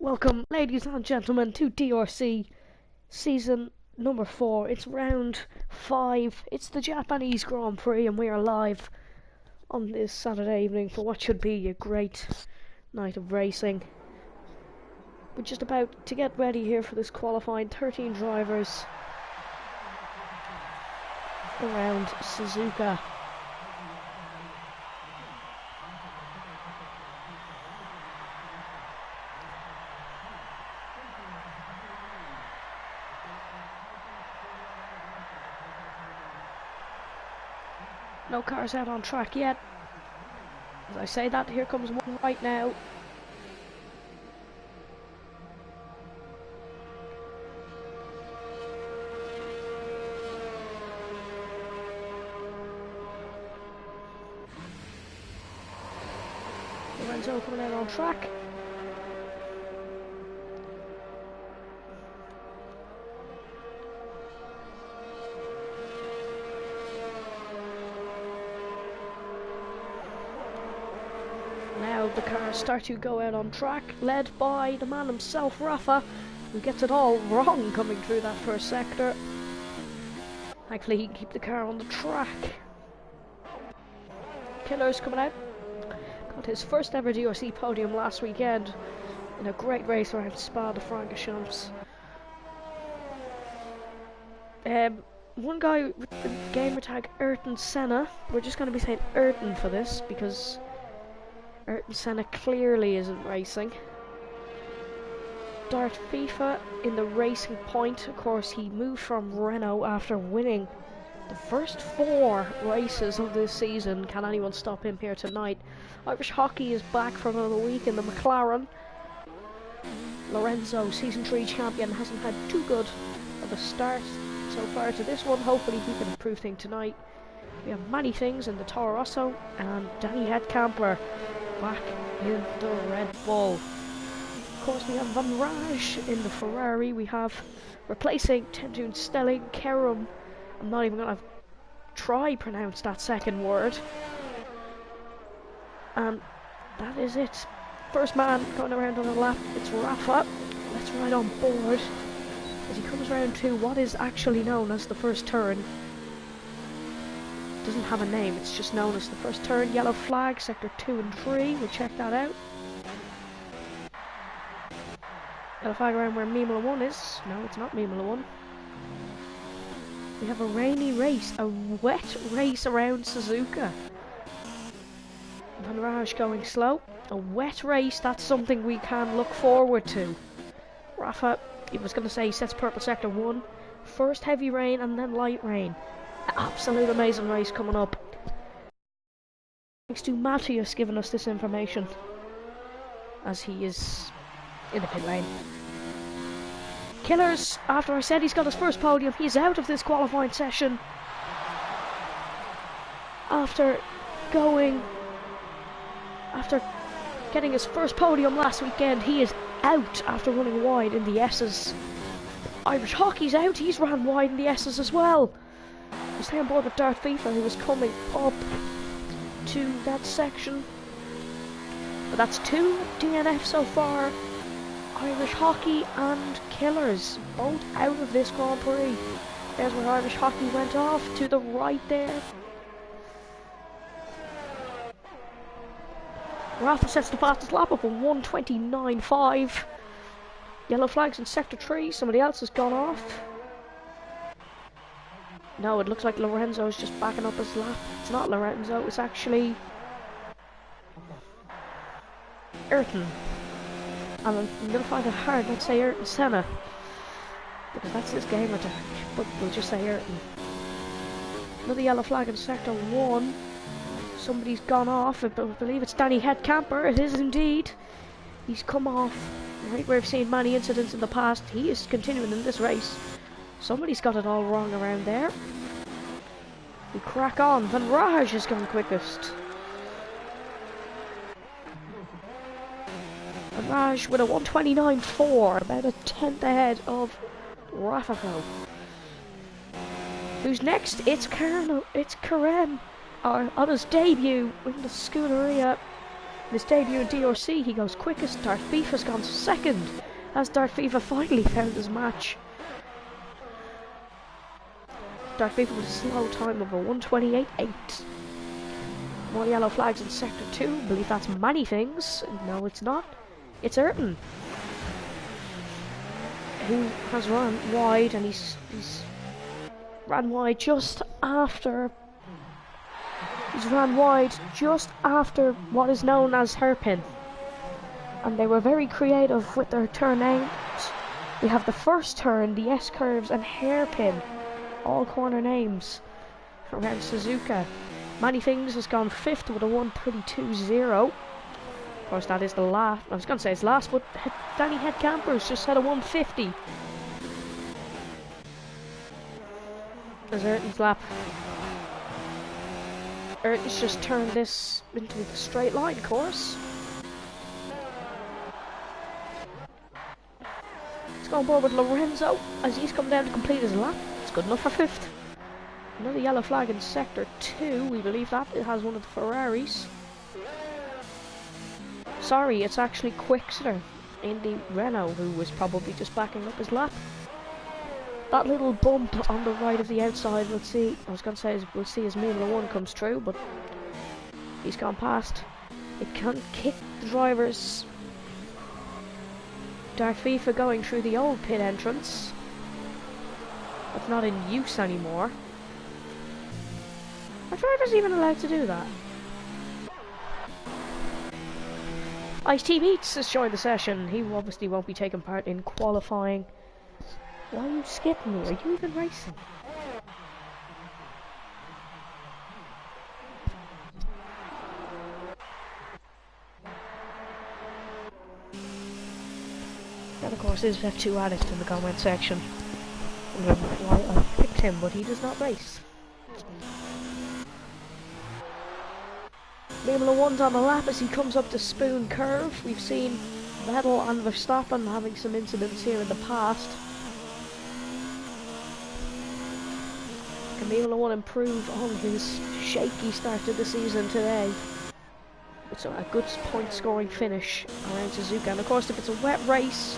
Welcome, ladies and gentlemen, to DRC season number 4. It's round 5. It's the Japanese Grand Prix, and we are live on this Saturday evening for what should be a great night of racing. We're just about to get ready here for this qualifying. 13 drivers around Suzuka. No cars out on track yet. As I say that, here comes one right now. Lorenzo coming out on track. Now the cars start to go out on track, led by the man himself, Rafa, who gets it all wrong coming through that first sector. Thankfully he can keep the car on the track. Killer's coming out. Got his first ever DRC podium last weekend in a great race around Spa-de-Francorchamps. One guy with the gamer tag Ayrton Senna, we're just going to be saying Ayrton for this because Ayrton Senna clearly isn't racing. Dart FIFA in the Racing Point. Of course, he moved from Renault after winning the first 4 races of this season. Can anyone stop him here tonight? Irish Hockey is back for another week in the McLaren. Lorenzo, Season 3 champion, hasn't had too good of a start so far to this one. Hopefully he can improve things tonight. We have many things in the Toro Rosso, and Danny Headcamper back in the Red Bull. Of course, we have Van Raj in the Ferrari. We have replacing Tendun Stelling, Kerem. I'm not even going to try pronounce that second word. And that is it. First man going around on the lap, it's Rafa. Let's ride on board as he comes around to what is actually known as the first turn. Doesn't have a name, it's just known as the first turn. Yellow flag, sector 2 and 3, we'll check that out. Yellow flag around where Mimula 1 is. No, it's not Mimula 1. We have a rainy race, a wet race around Suzuka. Van Raj going slow. A wet race, that's something we can look forward to. Rafa, he was going to say he sets purple sector 1. First heavy rain and then light rain. Absolute amazing race coming up. Thanks to Matthias giving us this information, as he is in the pit lane. Killers, after I said he's got his first podium, he's out of this qualifying session. After getting his first podium last weekend, he is out after running wide in the S's. Irish Hockey's out, he's ran wide in the S's as well. He's staying on board with Dart FIFA, who was coming up to that section. But that's 2 DNF so far. Irish Hockey and Killers both out of this Grand Prix. There's where Irish Hockey went off, to the right there. Rafa sets the fastest lap of a 1:29.5. Yellow flags in sector 3, somebody else has gone off. No, it looks like Lorenzo's just backing up his lap. It's not Lorenzo, it's actually Ayrton. And I'm going to find it hard not to say Ayrton Senna, because that's his gamer tag, but we'll just say Ayrton. Another yellow flag in sector 1. Somebody's gone off, I believe it's Danny Headcamper. It is indeed. He's come off right where we've seen many incidents in the past. He is continuing in this race. Somebody's got it all wrong around there. We crack on. Van Raj is going quickest. Van Raj with a 1:29.4, about a 10th ahead of Rafa. Who's next? It's Kerem on his debut in the Scuderia. In his debut in DRC, he goes quickest. Darth Beefa's gone second, as Darth Beefa finally found his match. Darth Beefa with a slow time of a 1:28.8. More yellow flags in Sector 2. I believe that's many things. No, it's not. It's Ayrton, who has run wide, and he's ran wide just after. He's ran wide just after what is known as hairpin. And they were very creative with their turn names. We have the first turn, the S-curves, and hairpin. All corner names around Suzuka. Many Things has gone 5th with a 1:32.0. Of course, that is the last. I was going to say it's last, but Danny Headcampers just had a 1:50. There's Ayrton's lap. Ayrton's just turned this into the straight line course. Let's go on board with Lorenzo as he's come down to complete his lap. It's good enough for 5th. Another yellow flag in Sector 2. We believe that it has one of the Ferraris. Sorry, it's actually Quickster in the Renault who was probably just backing up his lap. That little bump on the right of the outside, we'll see. I was going to say we'll see as Formula 1 comes through, but he's gone past. It can't kick the drivers. Darth Beefa going through the old pit entrance. That's not in use anymore. Are drivers even allowed to do that? Ice-T Beats has joined the session. He obviously won't be taking part in qualifying. Why are you skipping me? Are you even racing? That of course is F2 Addict in the comment section. Why I picked him, but he does not race. Formula 1's on the lap as he comes up the Spoon Curve. We've seen Vettel and Verstappen having some incidents here in the past. Can Formula 1 improve on his shaky start to the season today? It's a good point scoring finish around Suzuka, and of course if it's a wet race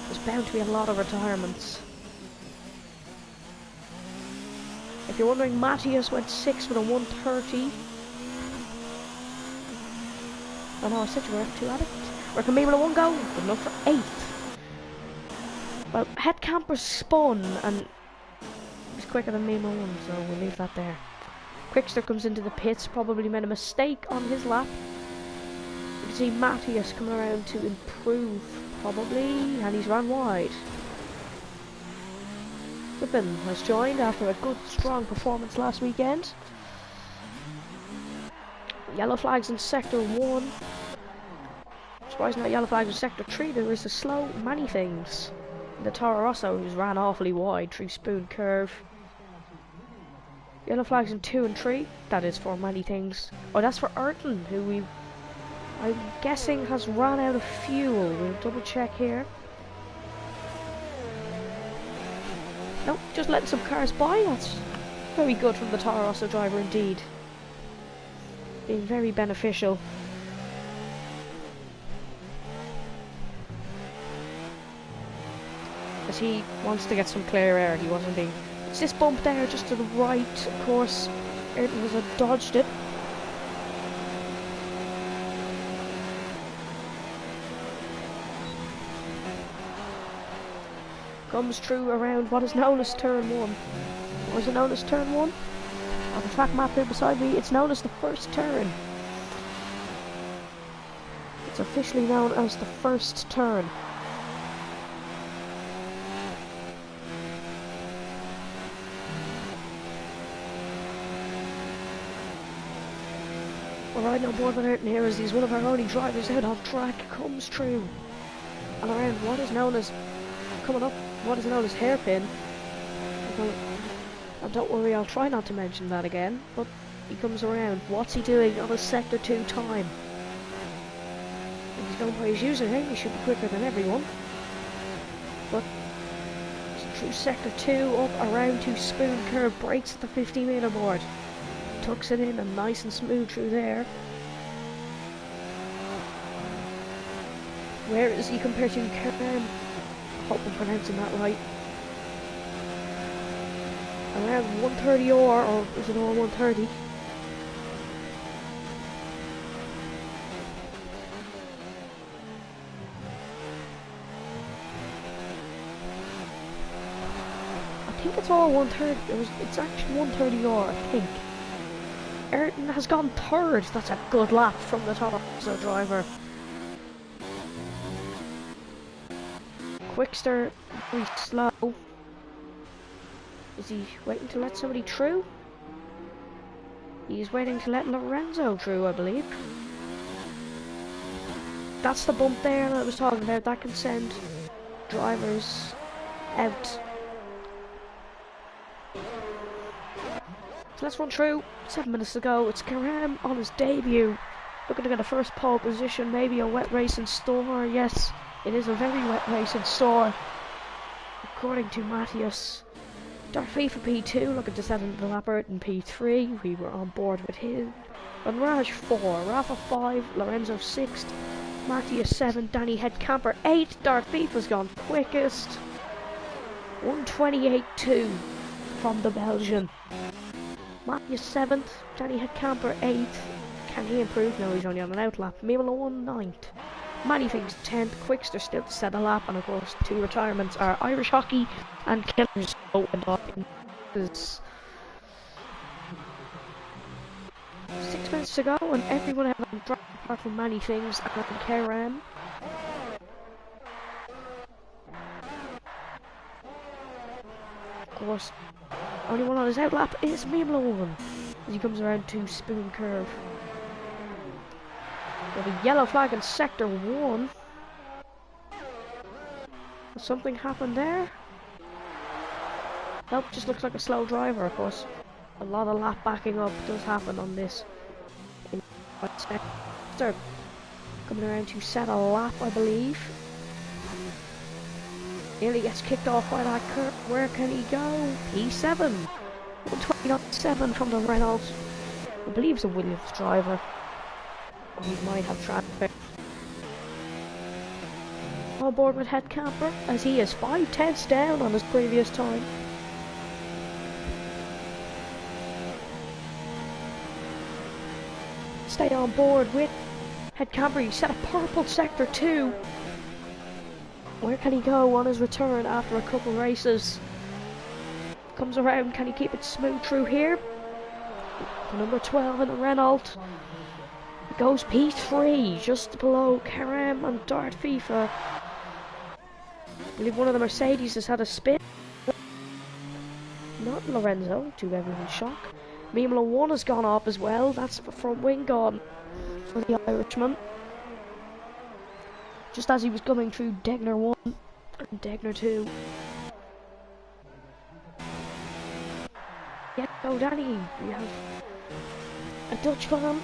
there's bound to be a lot of retirements. If you're wondering, Matthias went 6th with a 1:30. Oh no, I said you were F2 Addict. Where can Formula 1 go? Good enough for 8th. Well, Headcamper spun and he's quicker than Formula 1, so we'll leave that there. Quickster comes into the pits, probably made a mistake on his lap. You can see Matthias coming around to improve, probably, and he's ran wide. Whippen has joined after a good, strong performance last weekend. Yellow flags in Sector 1. Surprising that yellow flags in Sector 3. There is a slow Many Things. The Toro Rosso, who's ran awfully wide through Spoon Curve. Yellow flags in 2 and 3. That is for Many Things. Oh, that's for Ayrton, who I'm guessing has run out of fuel. We'll double check here. Nope, just letting some cars by. That's very good from the Toro Rosso driver indeed. Being very beneficial. As he wants to get some clear air, he wasn't being. It's this bump there just to the right, of course. Ayrton was dodged it. Comes through around what is known as turn 1. What is it known as turn 1? On the track map here beside me, it's known as the first turn. It's officially known as the first turn. We're riding on board with Ayrton here as he's one of our only drivers out on track, comes through and around what is known as, coming up, what is known as hairpin. And don't worry, I'll try not to mention that again, but he comes around. What's he doing on a Sector 2 time? If he's going by his username, he should be quicker than everyone. But through Sector 2, up around to Spoon Curve, brakes at the 50-metre board. Tucks it in and nice and smooth through there. Where is he compared to Karen? I hope I'm pronouncing that right. Around 130 or is it all 130? I think it's all 130. It's actually 130 or I think. Ayrton has gone third. That's a good lap from the top driver. Quickster, very slow. Is he waiting to let somebody through? He's waiting to let Lorenzo through, I believe. That's the bump there that I was talking about. That can send drivers out. So let's run through. 7 minutes to go. It's Karam on his debut. Looking to get a first pole position. Maybe a wet race in store. Yes, it is a very wet race in store. According to Matthias. Darfy for P2, looking to set into the lap in P3. We were on board with him. Van Raj 4, Rafa 5, Lorenzo 6th, Matthias 7, Danny Headcamper 8. Darfy has gone quickest. 128.2 from the Belgian. Matthias 7th, Danny Headcamper 8th. Can he improve? No, he's only on an out lap. Mimolo 1 9th. Many things 10th, Quickster still to set a lap, and of course 2 retirements are Irish Hockey and Killers. Is 6 minutes to go, and everyone has dropped apart from Many Things and KRM. Of course, only one on his out lap is Mimolo as he comes around to Spoon Curve. We have a yellow flag in sector 1. Something happened there? Nope, just looks like a slow driver, of course. A lot of lap backing up does happen on this. Sector coming around to set a lap, I believe. Nearly gets kicked off by that curve. Where can he go? P7. 129.7 from the Renault. I believe it's a Williams driver. He might have traffic. On board with Headcamper, as he is 5/10 down on his previous time. Stay on board with Headcamper. He set a purple sector 2. Where can he go on his return after a couple races? Comes around, can he keep it smooth through here? The number 12 in the Renault. Goes P3, just below Karam and Dart FIFA. I believe one of the Mercedes has had a spin. Not Lorenzo, to everyone's shock. Mimolo 1 has gone up as well. That's the front wing gone for the Irishman. Just as he was coming through Degner 1 and Degner 2. Yet go Danny, we have a Dutch fan.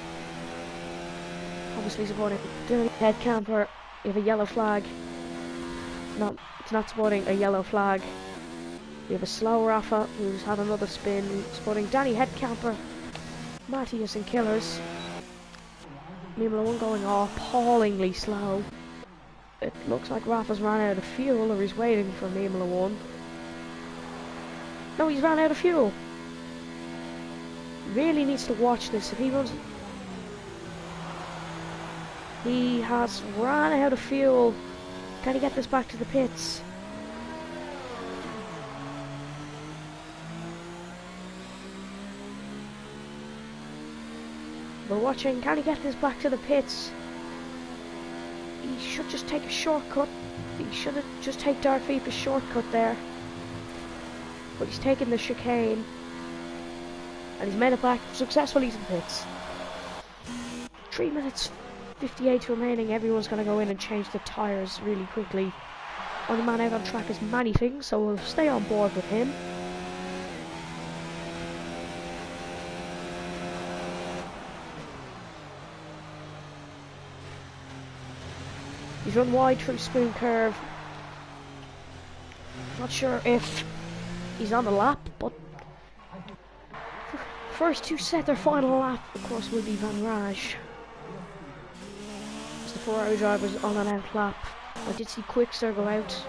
Obviously supporting Danny Headcamper. We have a yellow flag. No, it's not supporting a yellow flag. We have a slow Rafa who's had another spin. Supporting Danny Headcamper, Matthias and Killers. Mimolo 1 going appallingly slow. It looks like Rafa's ran out of fuel, or he's waiting for Mimolo 1. No, he's ran out of fuel. Really needs to watch this. If he runs... He has ran out of fuel. Can he get this back to the pits? We're watching. Can he get this back to the pits? He should just take a shortcut. He should have just take Dark Vipa's shortcut there. But he's taken the chicane. And he's made it back successfully to the pits. 3 minutes 58 remaining. Everyone's going to go in and change the tyres really quickly. Only man out on track is Many Things, so we'll stay on board with him. He's run wide through Spoon Curve. Not sure if he's on the lap, but first to set their final lap, of course, will be Van Raj. It's the Ferrari drivers on an out lap. I did see Quickster go out.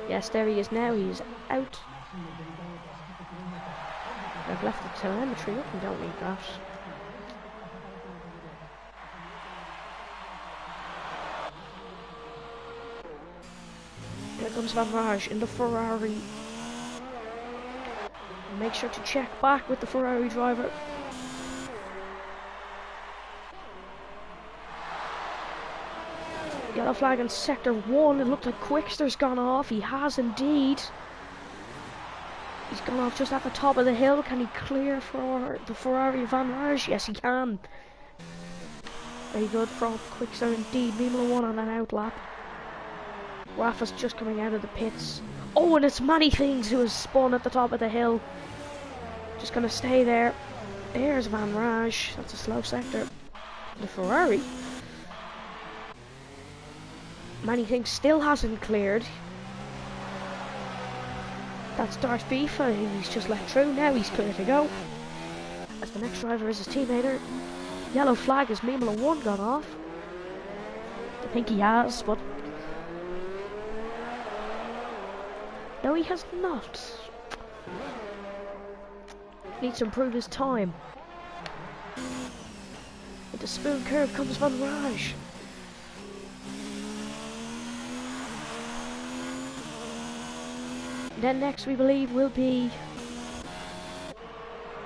Yes, there he is now. He's out. I've left the telemetry up and don't need that. Here comes Van Rage in the Ferrari. Make sure to check back with the Ferrari driver. Yellow flag in sector 1. It looked like Quickster's gone off. He has indeed. He's gone off just at the top of the hill. Can he clear for the Ferrari Van Rage? Yes, he can. Very good from Quickster indeed. Mimolo 1 on an out lap. Rafa's just coming out of the pits. Oh, and it's Many Things who has spun at the top of the hill. Just gonna stay there. There's Van Rage. That's a slow sector. The Ferrari. Many Things still hasn't cleared. That's Darth FIFA. He's just let through. Now he's clear to go. As the next driver is his teammate. Yellow flag as Mimolo 1 gone off. I think he has, but no, he has not. Needs to improve his time. With the spoon curve comes Van Rage. Then next we believe will be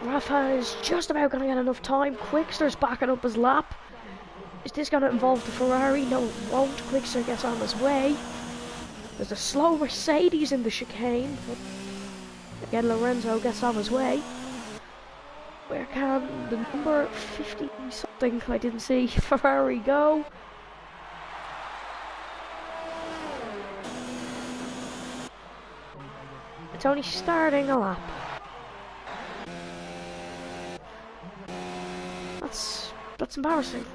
Rafa is just about going to get enough time. Quickster's backing up his lap. Is this going to involve the Ferrari? No, it won't. Quickster gets on his way. There's a slow Mercedes in the chicane, but again Lorenzo gets on his way. Where can the number 50 something, I didn't see, Ferrari go? It's only starting a lap. That's embarrassing.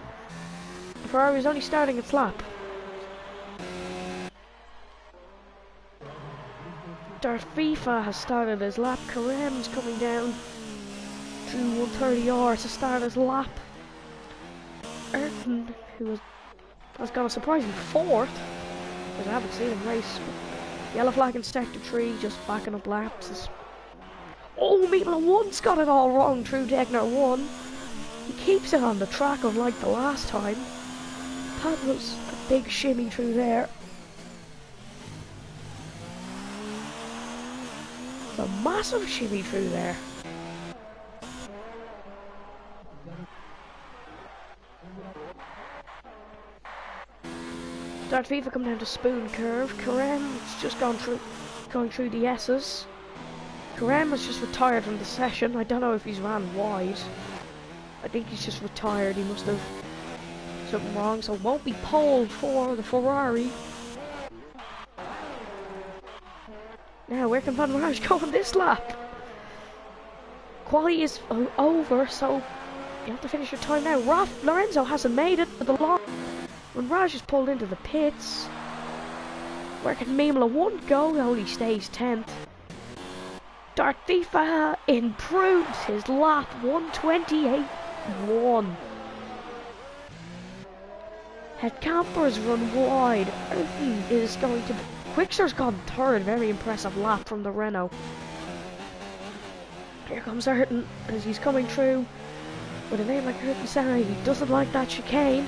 Ferrari's only starting its lap. Darth FIFA has started his lap. Karem's coming down through 130R to start his lap. Ayrton, who has got a surprising 4th, because I haven't seen him race. Yellow flag in sector 3, just backing up laps. Oh, Mimolo 1's got it all wrong through Degner 1. He keeps it on the track unlike the last time. That was a big shimmy through there. A massive shimmy through there. Darth FIFA come down to spoon curve. Karem's just going through the S's. Karem has just retired from the session. I don't know if he's ran wide. I think he's just retired. He must have something wrong, so won't be pole for the Ferrari. Now, where can Van Rage go on this lap? Quali is over, so you have to finish your time now. Lorenzo hasn't made it to the line. When Raj is pulled into the pits, where can Mimolo 1 go? He only stays 10th. Darth FIFA improves his lap, 128.1. Head Campers run wide. Ayrton is going to... Quickster's gone 3rd, very impressive lap from the Renault. Here comes Ayrton as he's coming through. With a name like Ayrton Senna, he doesn't like that chicane.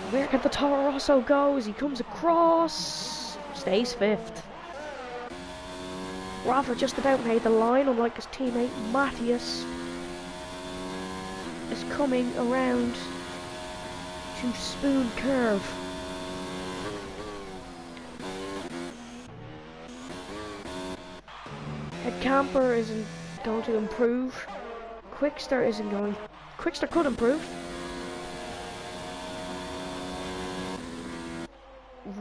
Where can the Toro Rosso go as he comes across? Stays 5th. Rafa just about made the line, unlike his teammate Matthias is coming around to spoon curve. Head Camper isn't going to improve. Quickster isn't going. Quickster could improve.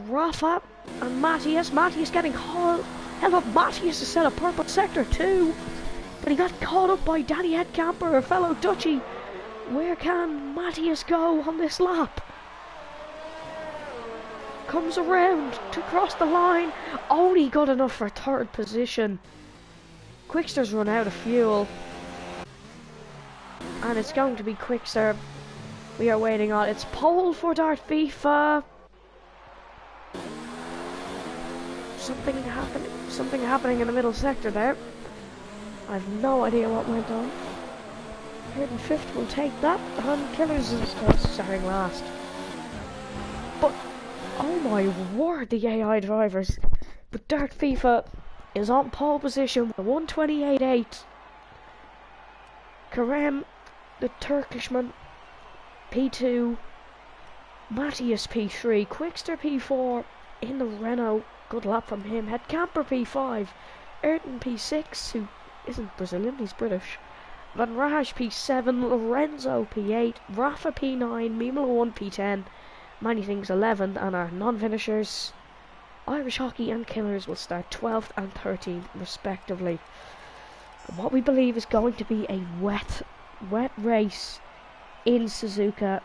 Rafa and Matthias. Matthias getting held up. Matthias is set a purple sector too, but he got caught up by Danny Headcamper, a fellow Dutchie. Where can Matthias go on this lap? Comes around to cross the line. Only good enough for 3rd position. Quickster's run out of fuel, and it's going to be Quickster we are waiting on. It's pole for Dart FIFA. Something happening in the middle sector there. I have no idea what went on. 3rd and 5th will take that, and Killers is of course starting last. But oh my word, the AI drivers. But Dart FIFA is on pole position with a 128.8. Kerem, the Turkishman, P2. Matthias P3. Quickster P4 in the Renault. Good lap from him. Headcamper P5. Ayrton P6, who isn't Brazilian, he's British. Van Raj P7. Lorenzo P8. Rafa P9. Mimolo 1 P10. Many Things 11th, and our non-finishers, Irish Hockey and Killers, will start 12th and 13th respectively. And what we believe is going to be a wet race in Suzuka.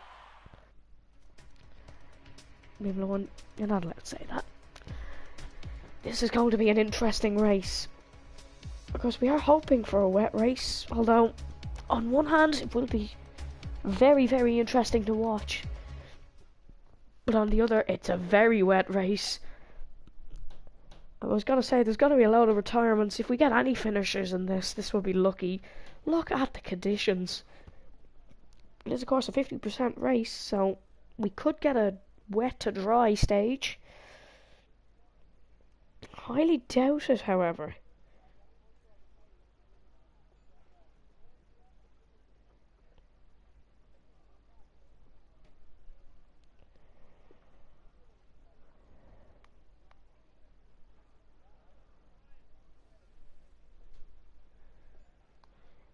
Maybe one, you're not allowed to say that. This is going to be an interesting race. Of course, we are hoping for a wet race, although on one hand it will be very, very interesting to watch. But on the other, it's a very wet race. I was going to say, there's going to be a load of retirements. If we get any finishers in this will be lucky. Look at the conditions. It is, of course, a 50% race, so we could get a wet to dry stage. Highly doubt it, however.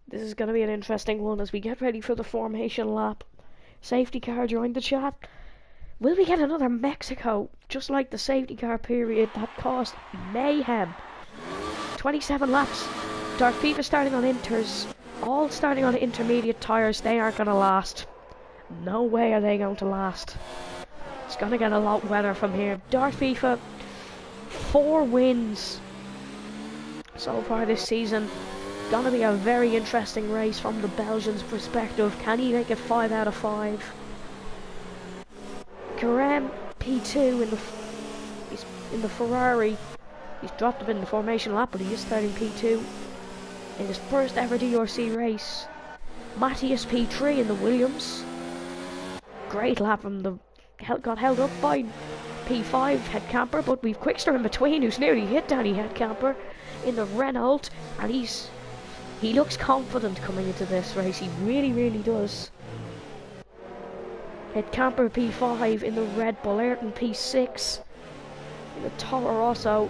This is going to be an interesting one as we get ready for the formation lap. Safety car joined the chat. Will we get another Mexico, just like the safety car period that caused mayhem? 27 laps. Dart FIFA starting on inters, all starting on intermediate tyres. They aren't going to last. No way are they going to last. It's going to get a lot wetter from here. Dart FIFA, 4 wins so far this season. Gonna be a very interesting race from the Belgian's perspective. Can he make it 5 out of 5? Kerem P2 in the Ferrari. He's dropped a bit in the formation lap, but he is starting P2 in his first ever DRC race. Matthias P3 in the Williams. Great lap from the got held up by P5 Headcamper, but we've Quickster in between, who's nearly hit Danny Headcamper in the Renault, and he looks confident coming into this race. He really, really does. Headcamper P5 in the Red Bull. Ayrton P6 in the Toro Rosso.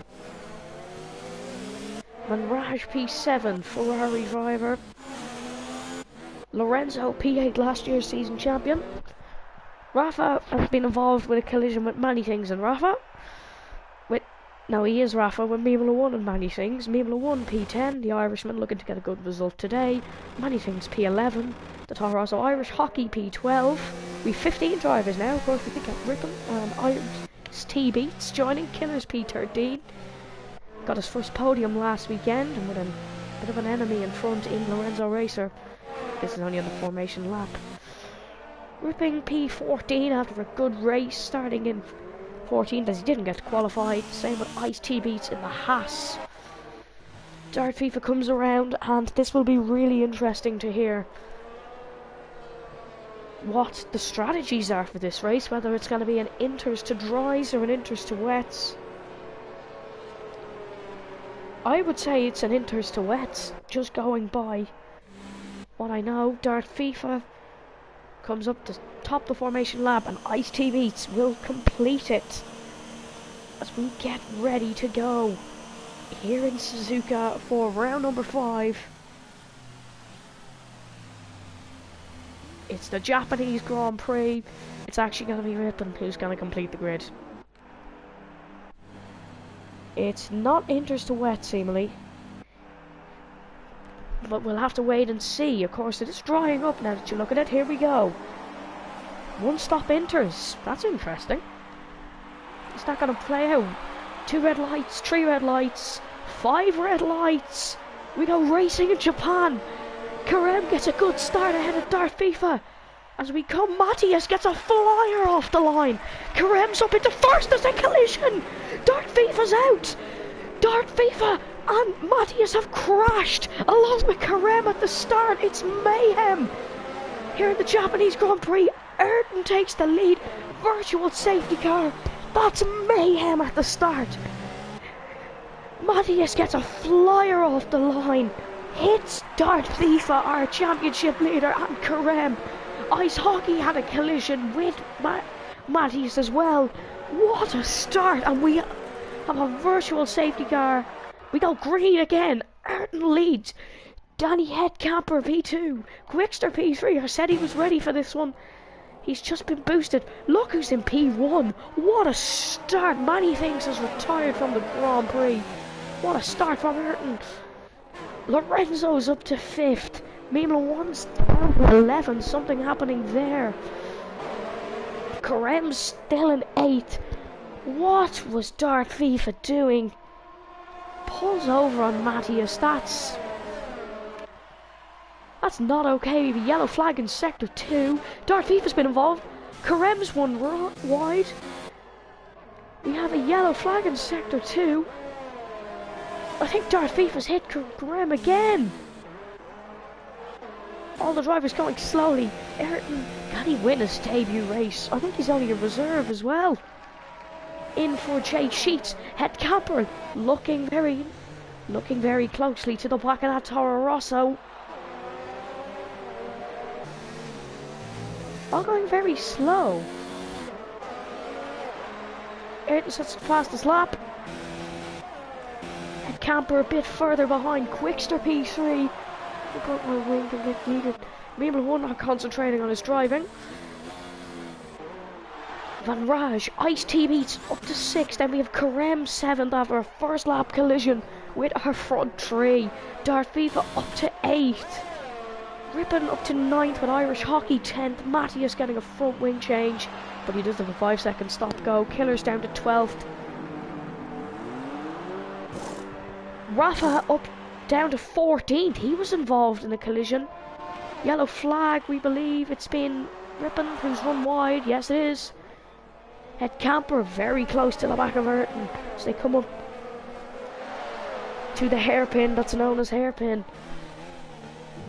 Manraj P7, Ferrari driver. Lorenzo P8, last year's season champion. Rafa has been involved with a collision with Many Things, and Rafa he is Rafa with Mimolo 1 and Many Things. Mimolo 1 P10, the Irishman looking to get a good result today. Many Things P11, the Toro Rosso Irish Hockey P12. We've 15 drivers now, of course we think of Ripple and Irish T-Beats joining. Killers P13. Got his first podium last weekend, and with a bit of an enemy in front in Lorenzo Racer. This is only on the formation lap. Ripping P14 after a good race, starting in 14th as he didn't get qualified. Same with Ice T-Beats in the Haas. Dart FIFA comes around, and this will be really interesting to hear what the strategies are for this race, whether it's going to be an inters to dries or an inters to wets. I would say it's an inters to wets, just going by what I know. Dart FIFA comes up to top the formation lap, and Ice T-Beats will complete it as we get ready to go here in Suzuka for round number 5. It's the Japanese Grand Prix. It's actually going to be Rippin who's going to complete the grid. It's not inters to wet, seemingly, but we'll have to wait and see. Of course, it is drying up now that you look at it. Here we go. One stop inters. That's interesting. Is that going to play out? 2 red lights, 3 red lights, 5 red lights. We go racing in Japan. Kerem gets a good start ahead of Dart FIFA. As we come, Matthias gets a flyer off the line. Karem's up into first. There's a collision. Dart FIFA's out. Dart FIFA and Matthias have crashed along with Karem at the start. It's mayhem. Here in the Japanese Grand Prix, Ayrton takes the lead. Virtual safety car. That's mayhem at the start. Matthias gets a flyer off the line. Hits Dart FIFA, our championship leader, and Karem. Ice Hockey had a collision with Matthias as well. What a start. And we have a virtual safety car. We go green again. Ayrton leads. Danny Headcamper P2. Quickster P3. I said he was ready for this one. He's just been boosted. Look who's in P1. What a start. Manny Things has retired from the Grand Prix. What a start from Ayrton. Lorenzo's up to 5th. Mimla 1's down to 11. Something happening there. Karem's still in 8th. What was Dart FIFA doing? Pulls over on Matthias. That's not okay. The yellow flag in sector 2. Dart FIFA's been involved. Karem's one wide. We have a yellow flag in sector 2. I think Dart FIFA's hit Karem again. All the drivers going slowly. Ayrton, can he win his debut race? I think he's only a reserve as well. In for Jay Sheets. Headcamper looking very closely to the back of that Toro Rosso. All going very slow. Ayrton sets the fastest lap. Headcamper a bit further behind. Quickster P3. I got my wing to get needed. Mimla 1 not concentrating on his driving. Van Raj, Ice T beats up to 6th. Then we have Karem 7th after a first lap collision with our front 3. Dart FIFA up to 8th. Rippon up to 9th with Irish Hockey 10th. Matthias getting a front wing change, but he does have a 5-second stop go. Killer's down to 12th. Rafa up down to 14th. He was involved in a collision. Yellow flag, we believe. It's been Rippon who's run wide. Yes, it is. Headcamper very close to the back of Ayrton as they come up to the hairpin that's known as hairpin.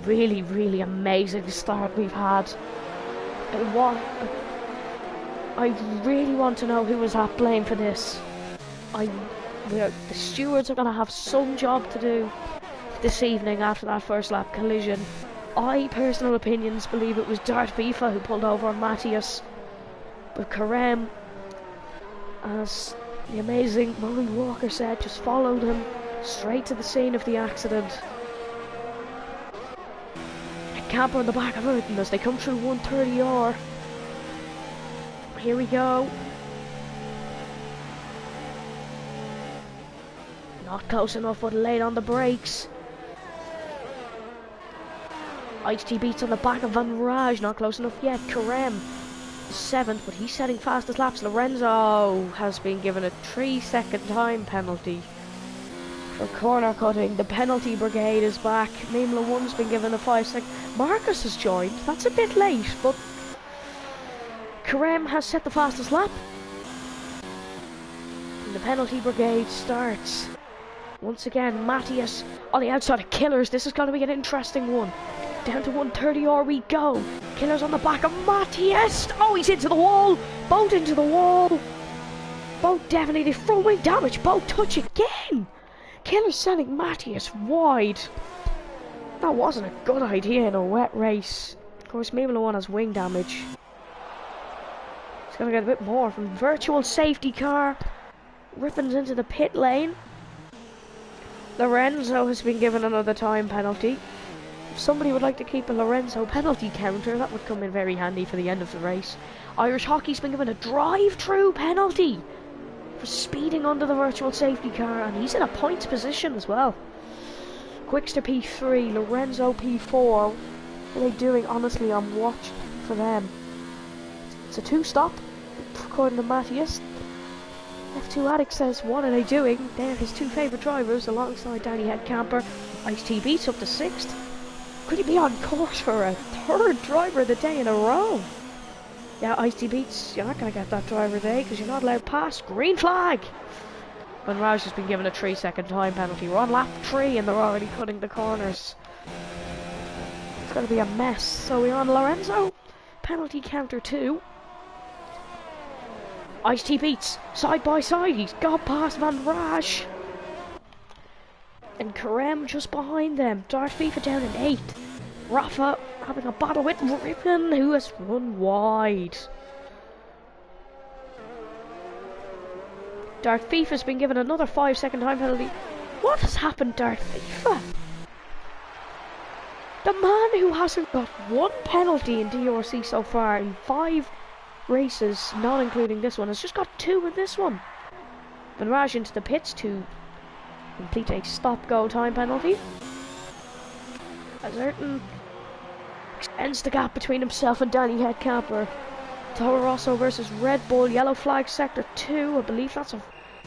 Really, really amazing start we've had. I really want to know who was at blame for this. The stewards are going to have some job to do this evening after that first lap collision. I, personal opinions, believe it was Dart FIFA who pulled over Matthias. But Karem, as the amazing Murray Walker said, just followed him straight to the scene of the accident. Camper in the back of Ayrton as they come through 130R. Here we go. Not close enough, but late on the brakes. Ice-T beats on the back of Van Raj, not close enough yet. Karem 7th, but he's setting fastest laps. Lorenzo has been given a 3-second time penalty for corner cutting. The penalty brigade is back. Mimla 1's been given a 5-second. Marcus has joined. That's a bit late, but Karem has set the fastest lap. And the penalty brigade starts. Once again, Matthias on the outside of Killers. This is going to be an interesting one. Down to 130R we go. Killers on the back of Matthias. Oh, he's into the wall. Both into the wall. Both definitely front wing damage. Both touch again. Killers sending Matthias wide. That wasn't a good idea in a wet race. Of course, Mimla 1 has wing damage. He's going to get a bit more from virtual safety car. Rippon's into the pit lane. Lorenzo has been given another time penalty. If somebody would like to keep a Lorenzo penalty counter, that would come in very handy for the end of the race. Irish Hockey's been given a drive-through penalty for speeding under the virtual safety car, and he's in a points position as well. Quickster P3, Lorenzo P4. What are they doing? Honestly, I'm watching for them. It's a 2-stop, according to Matthias. F2 Addict says, what are they doing? They're his 2 favourite drivers alongside Danny Headcamper. Ice-T beats up to 6th. Could he be on course for a third driver of the day in a row? Yeah, Ice-T Beats, you're not going to get that driver today because you're not allowed past. Green flag! When Raj has been given a 3-second time penalty. We're on lap 3 and they're already cutting the corners. It's going to be a mess. So we're on Lorenzo. Penalty counter 2. Ice-T Beats, side by side. He's got past Van Raj. And Karem just behind them. Darth FIFA down in 8th. Rafa having a battle with Rippin, who has run wide. Darth FIFA's been given another 5-second time penalty. What has happened, Darth FIFA? The man who hasn't got one penalty in DRC so far in 5 races, not including this one, has just got 2 in this one. Van Raj into the pits to complete a stop-go time penalty. As Ayrton extends the gap between himself and Danny Headcamper. Toro Rosso versus Red Bull, yellow flag sector 2. I believe that's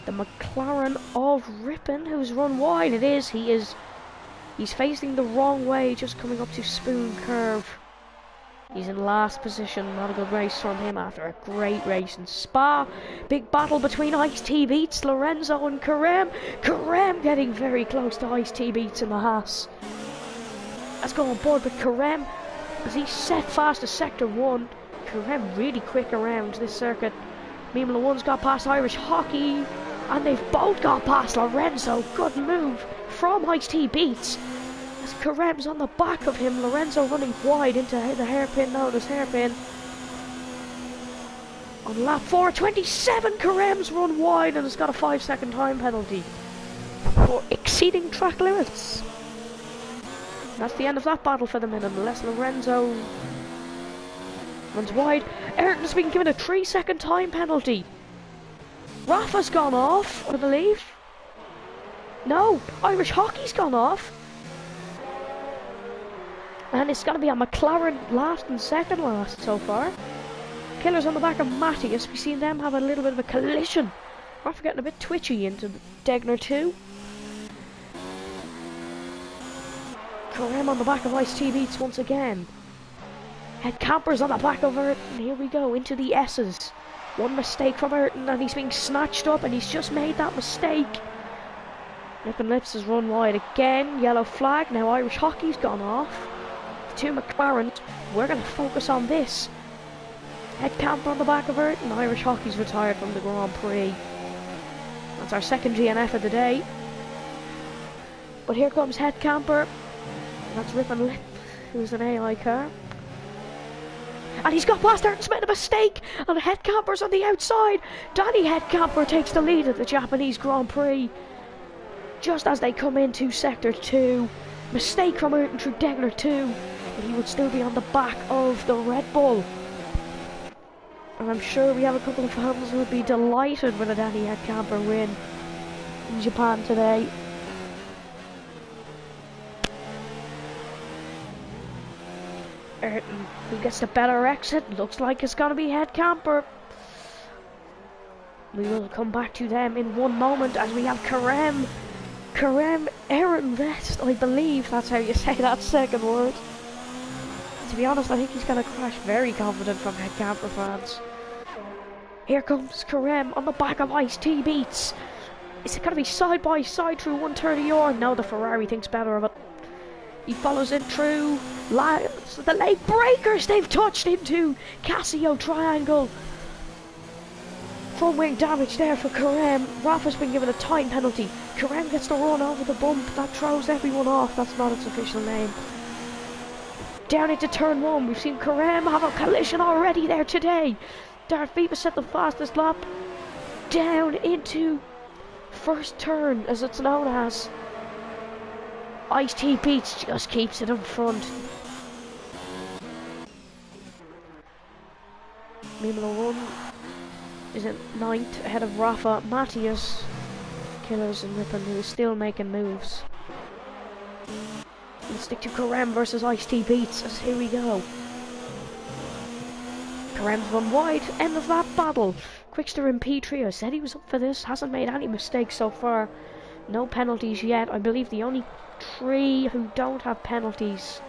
the McLaren of Rippin, who's run wide. It is. He's facing the wrong way, just coming up to Spoon Curve. He's in last position. Not a good race from him after a great race in Spa. Big battle between Ice-T Beats, Lorenzo and Karem. Karem getting very close to Ice-T Beats in the Haas. Let's go on board with Karem as he set fast to sector 1. Karem really quick around this circuit. Formula 1's got past Irish Hockey and they've both got past Lorenzo. Good move from Ice-T Beats. As Karem's on the back of him, Lorenzo running wide into the hairpin, known as hairpin. On lap 4:27, Karem's run wide and has got a 5-second time penalty for exceeding track limits. That's the end of that battle for the minute, unless Lorenzo runs wide. Ayrton's been given a 3-second time penalty. Rafa's gone off, I believe. No, Irish Hockey's gone off. And it's going to be a McLaren last and second last so far. Killers on the back of Matthias. We've seen them have a little bit of a collision. Rafa getting a bit twitchy into Degner 2. Karem on the back of Ice-T Beats once again. Headcamper's on the back of Ayrton. Here we go, into the S's. One mistake from Ayrton and he's being snatched up and he's just made that mistake. Lippin Lips has run wide again. Yellow flag. Now Irish Hockey's gone off. The 2 McLaren. We're going to focus on this. Headcamper on the back of Ayrton. Irish Hockey's retired from the Grand Prix. That's our second DNF of the day. But here comes Headcamper. That's Rippin Lip, who's an AI car. And he's got past Ayrton's made a mistake, and Headcamper's on the outside. Danny Headcamper takes the lead at the Japanese Grand Prix. Just as they come into Sector 2. Mistake from Ayrton through Degner 2, but he would still be on the back of the Red Bull. And I'm sure we have a couple of fans who would be delighted with a Danny Headcamper win in Japan today. Ayrton, who gets the better exit, looks like it's going to be Headcamper. We will come back to them in one moment as we have Karem Ayrton Vest, I believe that's how you say that second word. To be honest, I think he's going to crash. Very confident from Headcamper fans. Here comes Karem on the back of Ice-T Beats. Is it going to be side by side through 130R? No, the Ferrari thinks better of it. He follows it through the late breakers. They've touched into Casio triangle. Front wing damage there for Karem. Rafa's been given a time penalty. Karem gets the run over the bump. That throws everyone off. That's not its official name. Down into turn 1. We've seen Karem have a collision already there today. Darth FIFA set the fastest lap. Down into first turn, as it's known as. Ice-T Beats just keeps it in front. Formula 1 is in 9th ahead of Rafa. Matthias, Killers and Rippin, who is still making moves. Let's stick to Karem versus Ice-T Beats as here we go. Karem's run wide, end of that battle. Quickster in P3, I said he was up for this, hasn't made any mistakes so far. No penalties yet. I believe the only 3 who don't have penalties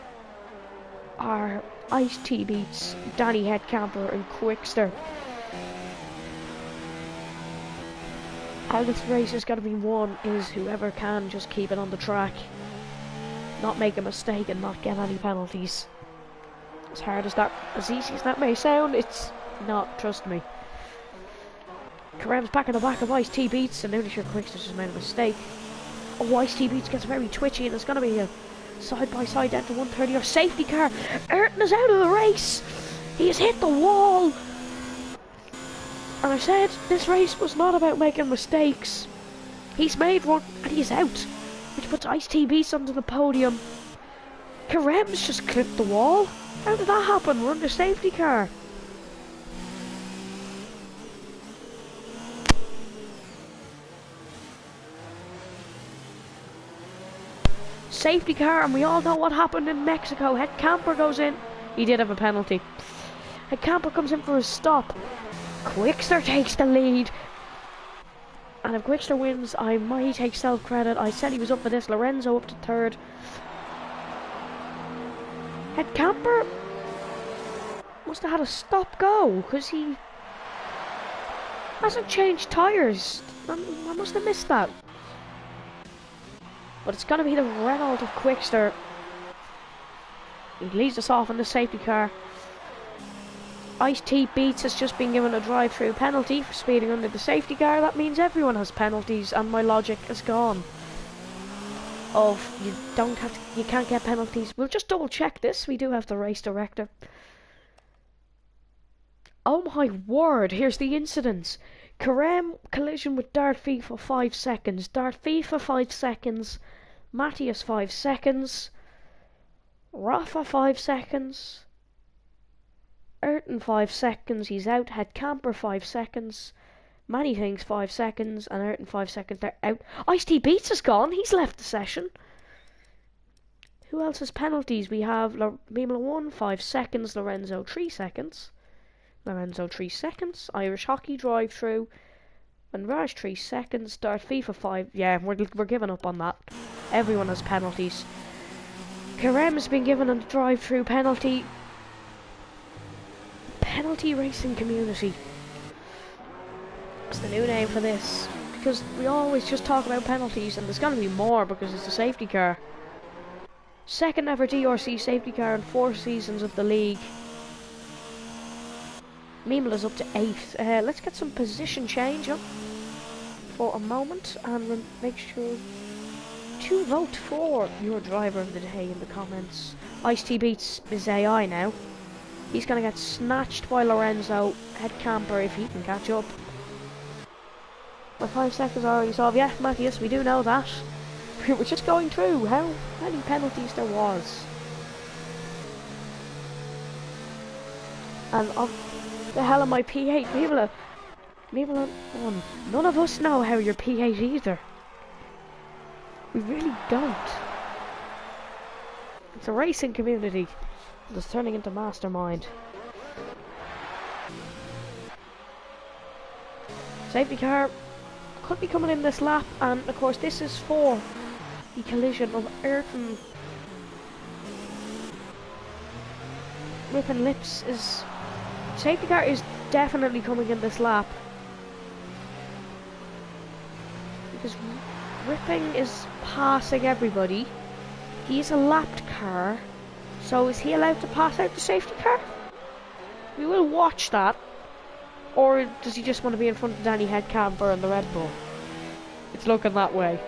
are Ice-T beats Danny Headcamper and Quickster. How this race is going to be won is whoever can just keep it on the track, not make a mistake and not get any penalties. As hard as that, as easy as that may sound, it's not, trust me. Karem's back in the back of Ice-T beats, and only sure Quickster's just made a mistake. Oh, Ice-T beats gets very twitchy, and it's going to be a side-by-side down to 130 or safety car. Ayrton is out of the race. He has hit the wall. And I said this race was not about making mistakes. He's made one and he's out, which puts Ice-T beats onto the podium. Karem's just clipped the wall. How did that happen? We're under safety car. Safety car, and we all know what happened in Mexico. Headcamper goes in. He did have a penalty. Headcamper comes in for a stop. Quickster takes the lead. And if Quickster wins, I might take self-credit. I said he was up for this. Lorenzo up to third. Headcamper must have had a stop-go, because he hasn't changed tyres. I must have missed that. But it's going to be the Renault of Quickster. He leads us off in the safety car. Ice-T beats has just been given a drive-through penalty for speeding under the safety car. That means everyone has penalties, and my logic is gone. Of you can't get penalties. We'll just double check this. We do have the race director. Oh my word! Here's the incidents. Karem collision with Dart FIFA 5 seconds. Dart FIFA 5 seconds. Matthias 5 seconds. Rafa 5 seconds. Ayrton 5 seconds, he's out. Headcamper 5 seconds. Many things 5 seconds, and Ayrton 5 seconds, they're out. Ice-T beats is gone, he's left the session. Who else has penalties? We have Mimla 1, 5 seconds, Lorenzo 3 seconds. Lorenzo 3 seconds. Irish Hockey drive through. And Raj 3 seconds. Start FIFA 5. Yeah, we're giving up on that. Everyone has penalties. Karem has been given a drive through penalty. Penalty racing community. It's the new name for this. Because we always just talk about penalties, and there's going to be more because it's a safety car. Second ever DRC safety car in 4 seasons of the league. Mimela's up to 8th. Let's get some position change up for a moment, and we'll make sure to vote for your driver of the day in the comments. Ice-T beats is AI now. He's going to get snatched by Lorenzo. Headcamper if he can catch up. My 5 seconds are already solved. Yeah, Matthias, we do know that. We were just going through how many penalties there was. And the hell am I P8? Mimela won. None of us know how you're P8 either. We really don't. It's a racing community that's turning into mastermind. Safety car could be coming in this lap, and of course this is for the collision of Ayrton. Ripping lips is... Safety car is definitely coming in this lap. Because Ripping is passing everybody. He's a lapped car. So is he allowed to pass out the safety car? We will watch that. Or does he just want to be in front of Danny Headcamper and the Red Bull? It's looking that way.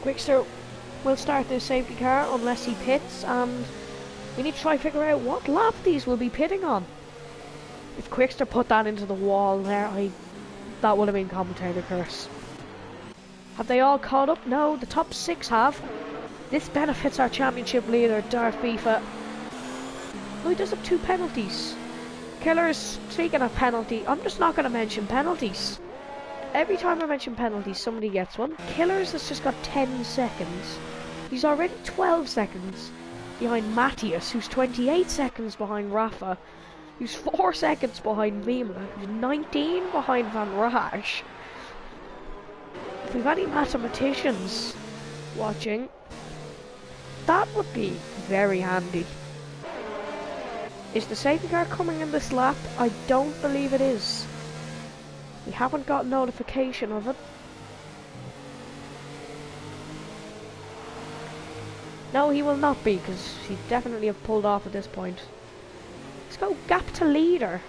Quickster will start this safety car unless he pits, and we need to try and figure out what lap these will be pitting on. If Quickster put that into the wall there, that would have been commentator curse. Have they all caught up? No, the top 6 have. This benefits our championship leader, Dart FIFA. Oh, he does have 2 penalties. Killers, speaking of penalty, I'm just not going to mention penalties. Every time I mention penalties, somebody gets one. Killers has just got 10 seconds. He's already 12 seconds behind Matthias, who's 28 seconds behind Rafa, who's 4 seconds behind Mimela, who's 19 behind Van Raj. if we've any mathematicians watching, that would be very handy. Is the safety car coming in this lap? I don't believe it is. We haven't got notification of it. No, he will not be, because he definitely have pulled off at this point. Let's go gap to leader.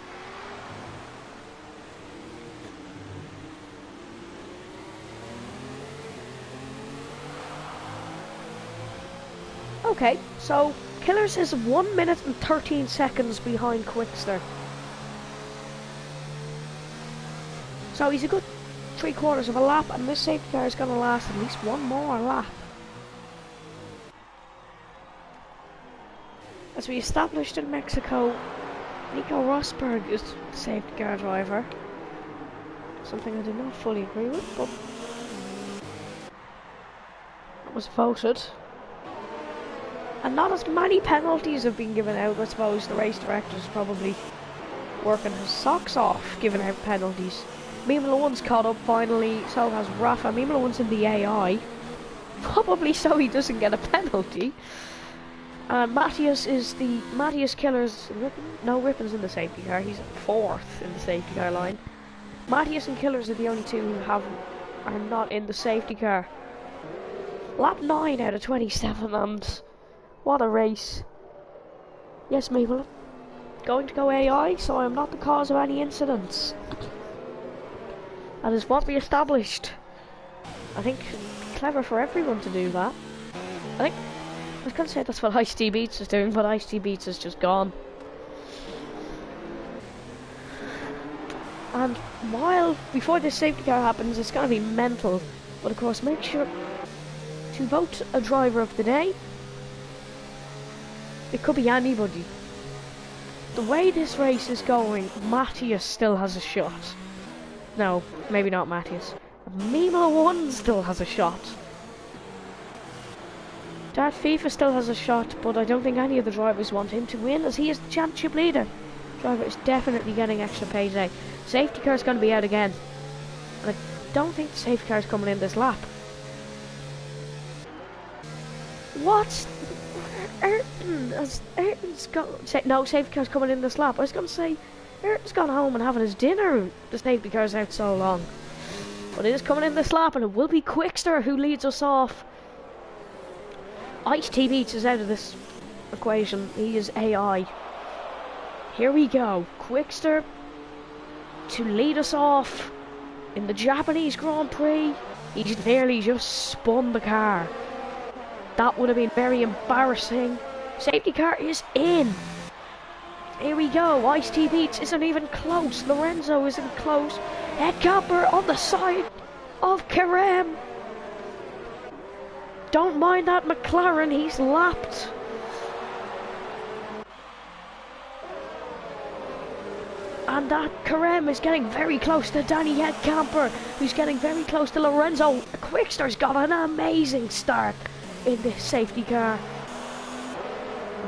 Okay, so Killers is 1 minute and 13 seconds behind Quickster. So he's a good 3/4 of a lap, and this safety car is going to last at least one more lap. As we established in Mexico, Nico Rosberg is the safety car driver. Something I do not fully agree with, but it was voted. And not as many penalties have been given out. I suppose the race director is probably working his socks off giving out penalties. Mimula 1's caught up finally, so has Rafa. Mimula 1's in the AI. Probably so he doesn't get a penalty. Matthias Killers, no, Rippon's in the safety car. He's 4th in the safety car line. Matthias and Killers are the only two who are not in the safety car. Lap 9 out of 27, and what a race. Yes, Mabel, going to go AI, so I'm not the cause of any incidents. That is what we established. I think it's clever for everyone to do that. I was going to say that's what Ice-T Beats is doing, but Ice-T Beats is just gone. And before this safety car happens, it's going to be mental. But of course, make sure to vote a driver of the day. It could be anybody. The way this race is going, Matthias still has a shot. No, maybe not Matthias. Mimula 1 still has a shot. Dart FIFA still has a shot, but I don't think any of the drivers want him to win, as he is the championship leader. Driver is definitely getting extra pay today. Safety car is going to be out again. And I don't think the safety car is coming in this lap. What? Ayrton's got... No, safety car's coming in this lap. I was going to say, Ayrton's gone home and having his dinner. The safety car's out so long. But it is coming in this lap, and it will be Quickster who leads us off. Ice-T Beats is out of this equation. He is AI. Here we go. Quickster to lead us off in the Japanese Grand Prix. He's nearly just spun the car. That would have been very embarrassing. Safety car is in. Here we go. Ice-T Beats isn't even close. Lorenzo isn't close. Head camper on the side of Kerem. Don't mind that McLaren. He's lapped. And that Kerem is getting very close to Danny Headcamper, who's getting very close to Lorenzo. Quickster's got an amazing start in this safety car.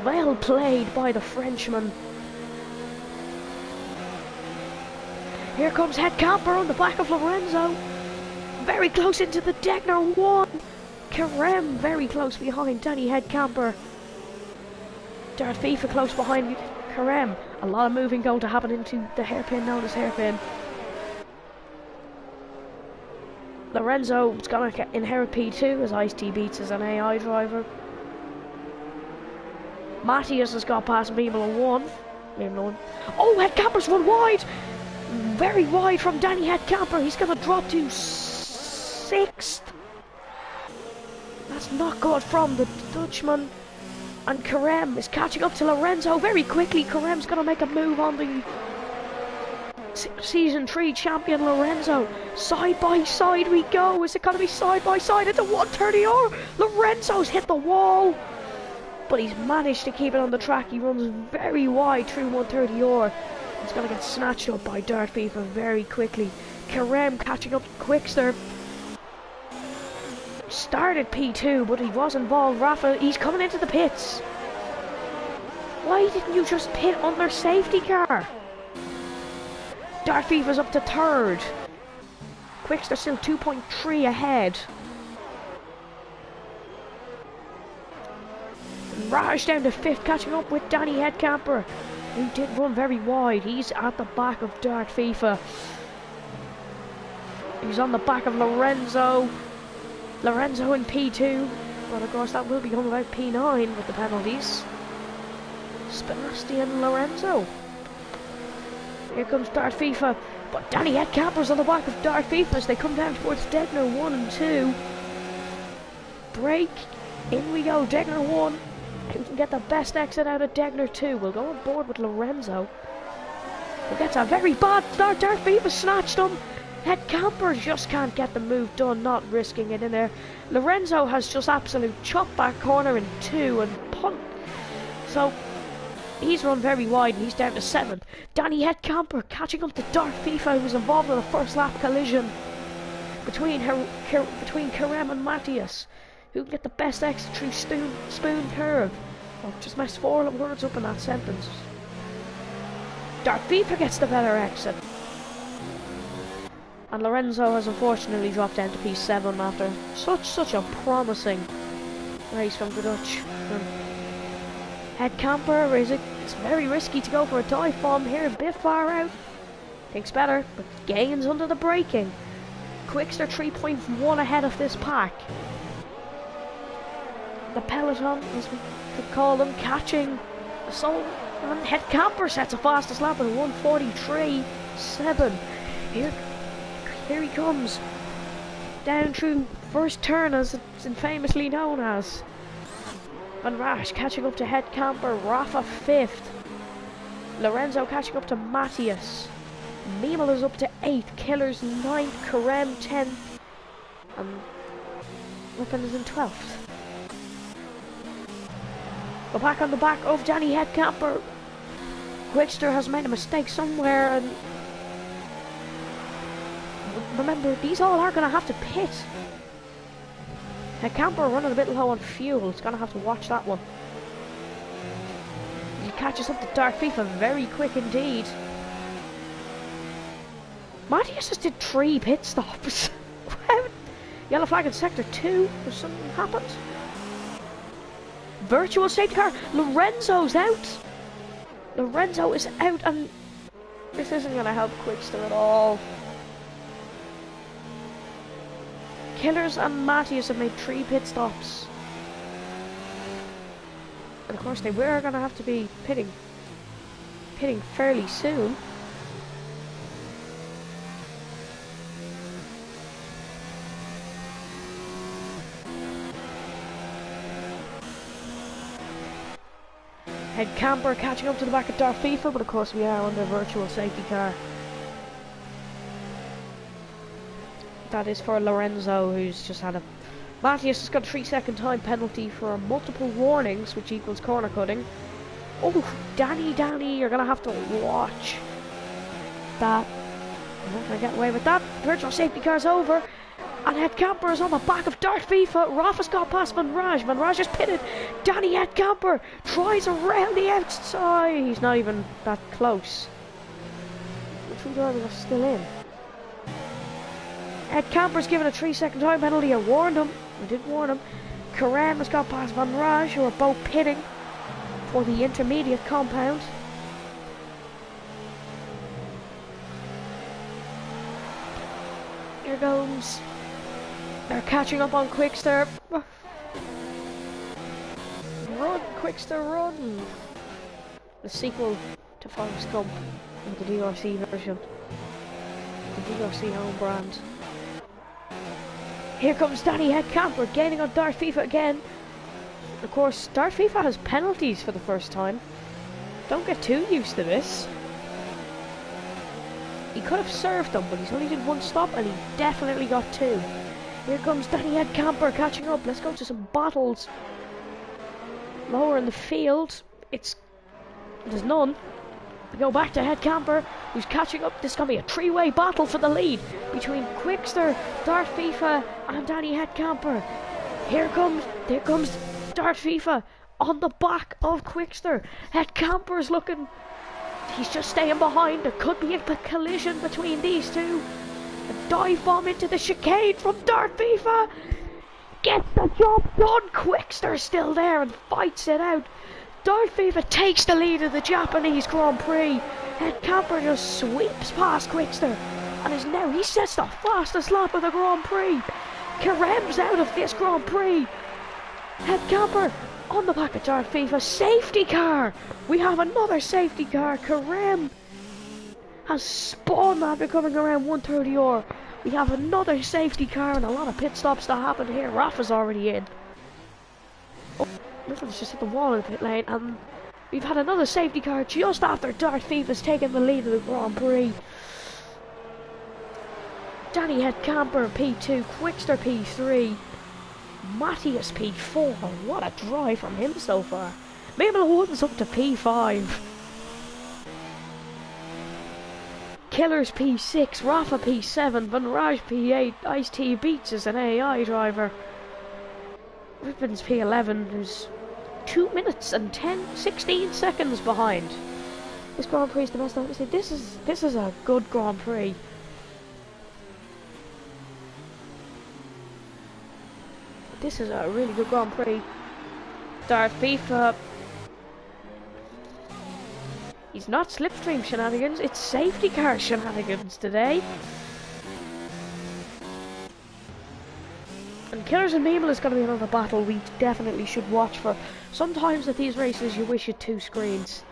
Well played by the Frenchman. Here comes Headcamper on the back of Lorenzo. Very close into the Degner 1. Kerem very close behind Danny Headcamper. Dart FIFA close behind Kerem. A lot of moving going to happen into the hairpin known as hairpin. Lorenzo is going to inherit P2 as Ice-T Beats as an AI driver. Matthias has got past Mimula 1. Oh, Headcamper's run wide! Very wide from Danny Headcamper. He's going to drop to 6th. That's not good from the Dutchman. And Kerem is catching up to Lorenzo very quickly. Kerem's going to make a move on the Season 3 champion Lorenzo. Side by side we go. Is it going to be side by side at the 130R? Lorenzo's hit the wall. But he's managed to keep it on the track. He runs very wide through 130R. He's going to get snatched up by Dart FIFA very quickly. Kerem catching up to Quickster. Started P2, but he was involved. Rafa, he's coming into the pits. Why didn't you just pit on their safety car? Dart FIFA's up to 3rd. Quickster still 2.3 ahead. Raj down to 5th, catching up with Danny Headcamper, who did run very wide. He's at the back of Dark FIFA. He's on the back of Lorenzo. Lorenzo in P2, but of course that will become about P9 with the penalties. Spinasti and Lorenzo. Here comes Dark FIFA, but Danny Headcamper's on the back of Dark FIFA as they come down towards Degner 1 and 2. Break. In we go, Degner 1. Who can get the best exit out of Degner 2? We'll go on board with Lorenzo. Who gets a very bad start. Dark FIFA snatched him. Headcamper just can't get the move done, not risking it in there. Lorenzo has just absolute chop back corner in 2 and punt. So he's run very wide and he's down to 7th. Danny Headcamper catching up to Dark FIFA, who was involved in a first lap collision between Karem and Matthias. Who can get the best exit through Spoon Curve? Oh, just messed 4 words up in that sentence. Dark FIFA gets the better exit. And Lorenzo has unfortunately dropped down to P7 after such a promising race from the Dutch. Headcamper, it's very risky to go for a dive bomb here, a bit far out. Thinks better, but gains under the braking. Quickster 3.1 ahead of this pack. The peloton, as we could call them, catching the soul. And Headcamper sets a fastest lap at 1:43.7. Here he comes. Down through first turn, as it's infamously known as. Van Rasch catching up to Headcamper, Rafa 5th. Lorenzo catching up to Matthias. Memel is up to 8th, Killers 9th, Karem 10th, and Whippen is in 12th. Go back on the back of Danny Headcamper. Quickster has made a mistake somewhere, and remember, these all are going to have to pit. Headcamper running a bit low on fuel. It's going to have to watch that one. He catches up to Dark FIFA very quick indeed. Matthias just did 3 pit stops. Yellow flag in sector 2. Or something happened. Virtual safety car. Lorenzo's out. Lorenzo is out, and this isn't going to help Quickster at all. Killers and Matthias have made 3 pit stops. And of course they were going to have to be pitting fairly soon. Headcamper catching up to the back of Dark FIFA, but of course we are under virtual safety car. That is for Lorenzo, who's just had a... Matthias has got a 3-second time penalty for multiple warnings, which equals corner cutting. Oh, Danny, you're going to have to watch that. I'm not going to get away with that. Virtual safety car's over. And Headcamper is on the back of Dark FIFA. Rafa's got past Van Raj. Van Raj is pitted. Danny Headcamper tries around the outside. He's not even that close. The 2 drivers are still in. Headcamper's given a 3-second time penalty. I did warn him. Karem has got past Van Raj, who are both pitting for the intermediate compound. Here goes. They're catching up on Quickster. Run, Quickster, run! The sequel to Forrest Gump with the DRC version. The DRC home brand. Here comes Danny Headcamper gaining on Dark FIFA again. Of course, Dark FIFA has penalties for the first time. Don't get too used to this. He could have served them, but he's only did 1 stop and he definitely got 2. Here comes Danny Headcamper catching up. Let's go to some battles. Lower in the field. There's none. We go back to Headcamper, who's catching up. This is going to be a 3-way battle for the lead between Quickster, Dark FIFA, and Danny Headcamper. Here comes Dark FIFA on the back of Quickster. Headcamper's looking... He's just staying behind. There could be a collision between these two. A dive bomb into the chicane from Dart FIFA. Gets the job done. Quickster's still there and fights it out. Dart FIFA takes the lead of the Japanese Grand Prix. Head Camper just sweeps past Quickster and is now, he sets the fastest lap of the Grand Prix. Karem's out of this Grand Prix. Head Camper on the back of Dart FIFA. Safety car. We have another safety car. Karem has spun after coming around 130R. We have another safety car and a lot of pit stops to happen here. Rafa's already in. Oh, Little's just hit the wall in the pit lane, and we've had another safety car just after Dart FIFA's taken the lead of the Grand Prix. Danny Head Camper P2, Quickster P3, Matthias P4. What a drive from him so far. Mabel Wooden's up to P5. Killers P6, Rafa P7, Van Raj P8, Ice-T Beats is an AI driver. Ribbons P11, who's 2 minutes and 16 seconds behind. This Grand Prix is the best I've ever seen. This is a good Grand Prix. This is a really good Grand Prix. Dart FIFA. He's not slipstream shenanigans, it's safety car shenanigans today. And Killers and Mabel is going to be another battle we definitely should watch for. Sometimes at these races you wish you had 2 screens.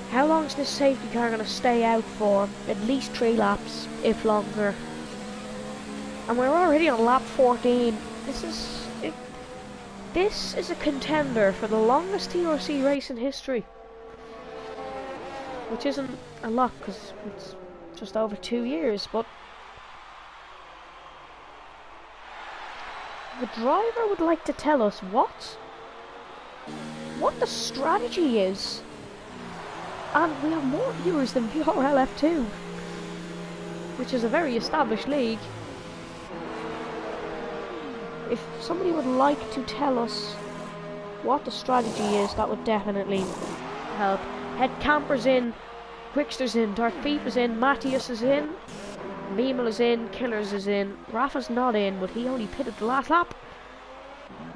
How long is this safety car going to stay out for? At least 3 laps, if longer. And we're already on lap 14. This is a contender for the longest DRC race in history. Which isn't a lot, because it's just over 2 years, but the driver would like to tell us what the strategy is. And we have more viewers than VRLF2, which is a very established league. If somebody would like to tell us what the strategy is, that would definitely help. Head Camper's in, Quickster's in, Dart FIFA's in, Matthias is in, Memel is in, Killers is in, Rafa's not in, but he only pitted the last lap.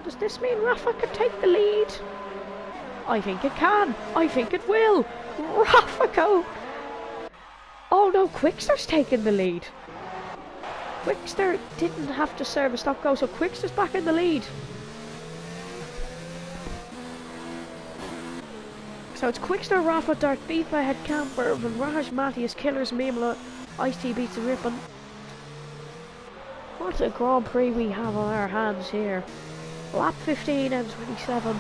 Does this mean Rafa could take the lead? I think it can. I think it will. Rafa go. Oh no, Quickster's taking the lead. Quickster didn't have to serve a stop go, so Quickster's back in the lead. So it's Quickster, Rafa, Dart FIFA, Head Camper, Van Raj, Matthias, Killers, Mimla, Ice-T Beats and Rippon. What a Grand Prix we have on our hands here. Lap 15 and 27.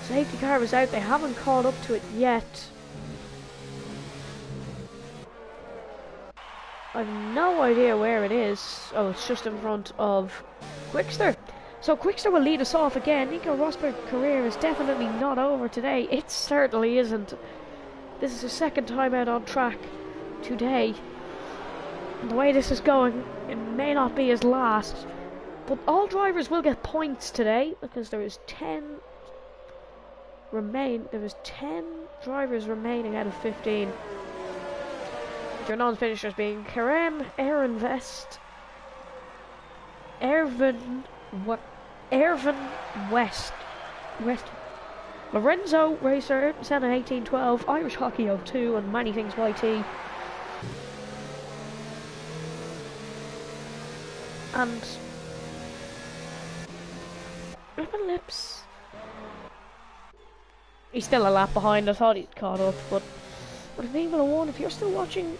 Safety car was out, they haven't caught up to it yet. I've no idea where it is. Oh, it's just in front of Quickster. So Quickster will lead us off again. Nico Rosberg's career is definitely not over today. It certainly isn't. This is his 2nd time out on track today. And the way this is going, it may not be his last. But all drivers will get points today, because there was 10 drivers remaining out of 15. Your non-finishers being Karem, Aaron Vest, Ervin West, Lorenzo Racer, Senna 1812, Irish Hockey 02, and Many Things YT. And Rippon Lips. He's still a lap behind. I thought he'd caught up, but with Mabel 1, if you're still watching,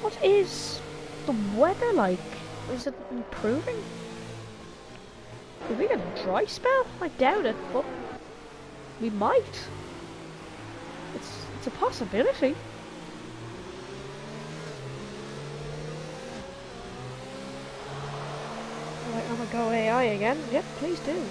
what is the weather like? Is it improving? Did we get a dry spell? I doubt it, but we might. It's a possibility. Right, I'm gonna go AI again. Yep, please do.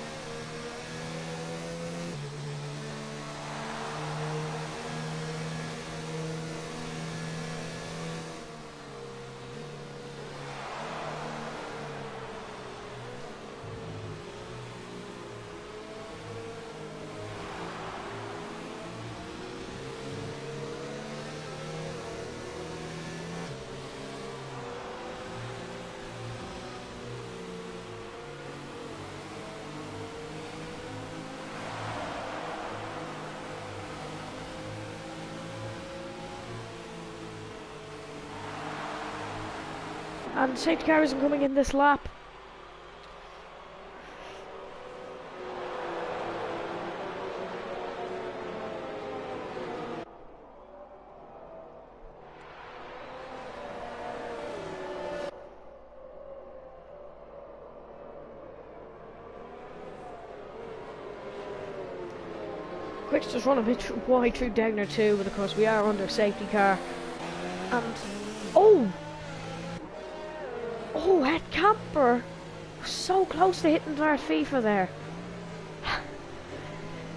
And safety car isn't coming in this lap. Quick's just run a bit wide through Degner too, but of course we are under safety car. And oh, head camper, so close to hitting our FIFA there.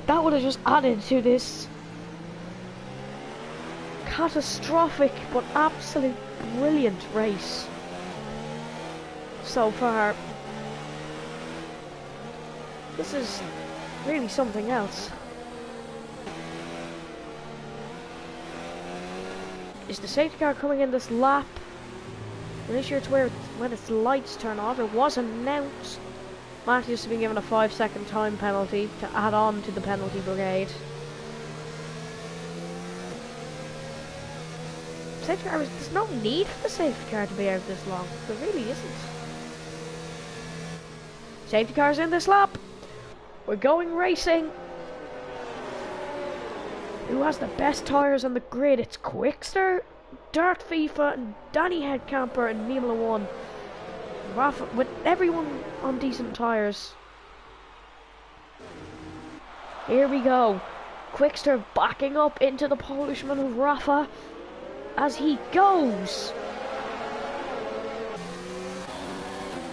That would have just added to this catastrophic but absolute brilliant race so far. This is really something else. Is the safety car coming in this lap? Pretty sure it's when its lights turn off. It was announced. Matthews has been given a 5-second time penalty to add on to the penalty brigade. Safety car, there's no need for the safety car to be out this long. There really isn't. Safety car's in this lap. We're going racing. Who has the best tyres on the grid? It's Quickster, Dirt FIFA, and Danny Headcamper and Formula 1. Rafa, with everyone on decent tyres. Here we go. Quickster backing up into the Polishman of Rafa as he goes.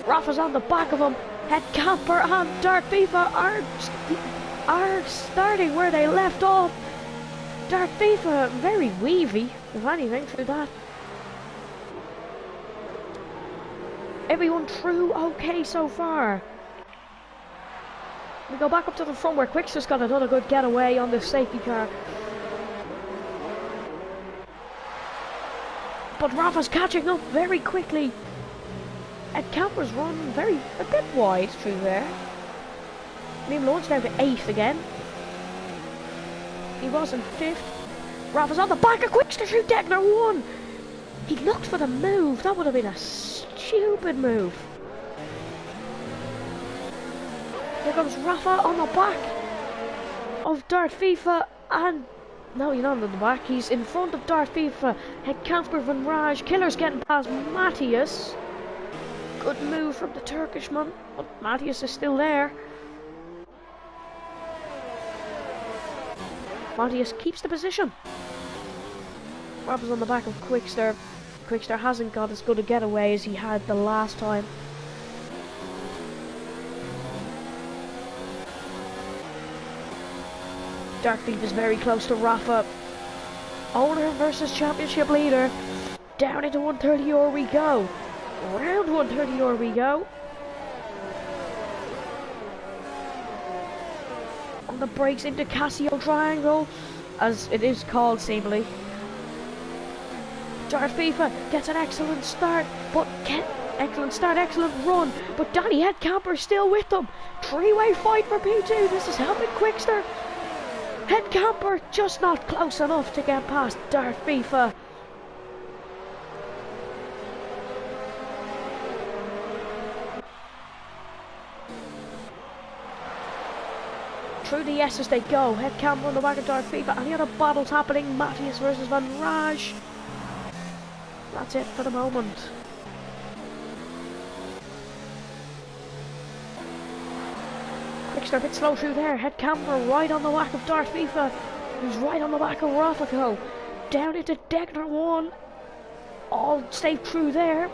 Rafa's on the back of him. Headcamper and Dirt FIFA are starting where they left off. Dirt FIFA very weavy, if anything, through that. Everyone through okay so far. We go back up to the front where Quickster's got another good getaway on this safety car. But Rafa's catching up very quickly. And Camper's run a bit wide through there. Liam Lawrence down to 8th again. He was in 5th. Rafa's on the back of Quickster through Degner 1. He looked for the move. That would have been a stupid move. Here comes Rafa on the back of Dirt FIFA, and no, he's not on the back. He's in front of Dirt FIFA. Headcamper Van Raj. Killer's getting past Matthias. Good move from the Turkishman, but Matthias is still there. Matthias keeps the position. Rafa's on the back of Quickster. Quickster hasn't got as good a getaway as he had the last time. Dark Thief is very close to Rafa. Owner versus championship leader. Down into 130 we go. Round 130 we go. On the brakes into Casio Triangle, as it is called seemingly. Dirt FIFA gets an excellent start, excellent run, but Danny Headcamper still with them. Three-way fight for P2. This is helping Quickster. Headcamper just not close enough to get past Dirt FIFA. Through the S's they go. Headcamper on the back of Dirt FIFA. Any other battles happening? Matthias versus Van Raj. That's it for the moment. Quickster a bit slow through there. Headcamper right on the back of Dirt FIFA, who's right on the back of Rafaco. Down into Degner 1. All stay through there.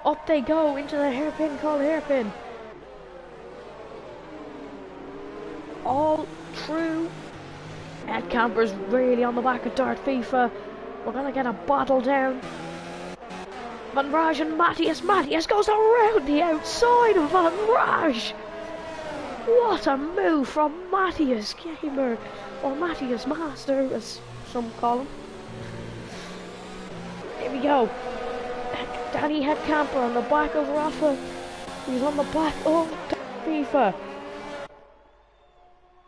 Up they go into the hairpin called hairpin. All through. Headcamper's really on the back of Dirt FIFA. We're gonna get a battle down. Van Raj and Matthias. Matthias goes around the outside of Van Raj. What a move from Matthias Gamer, or Matthias Master as some call him. Here we go. Danny Headcamper on the back of Rafa. He's on the back of FIFA.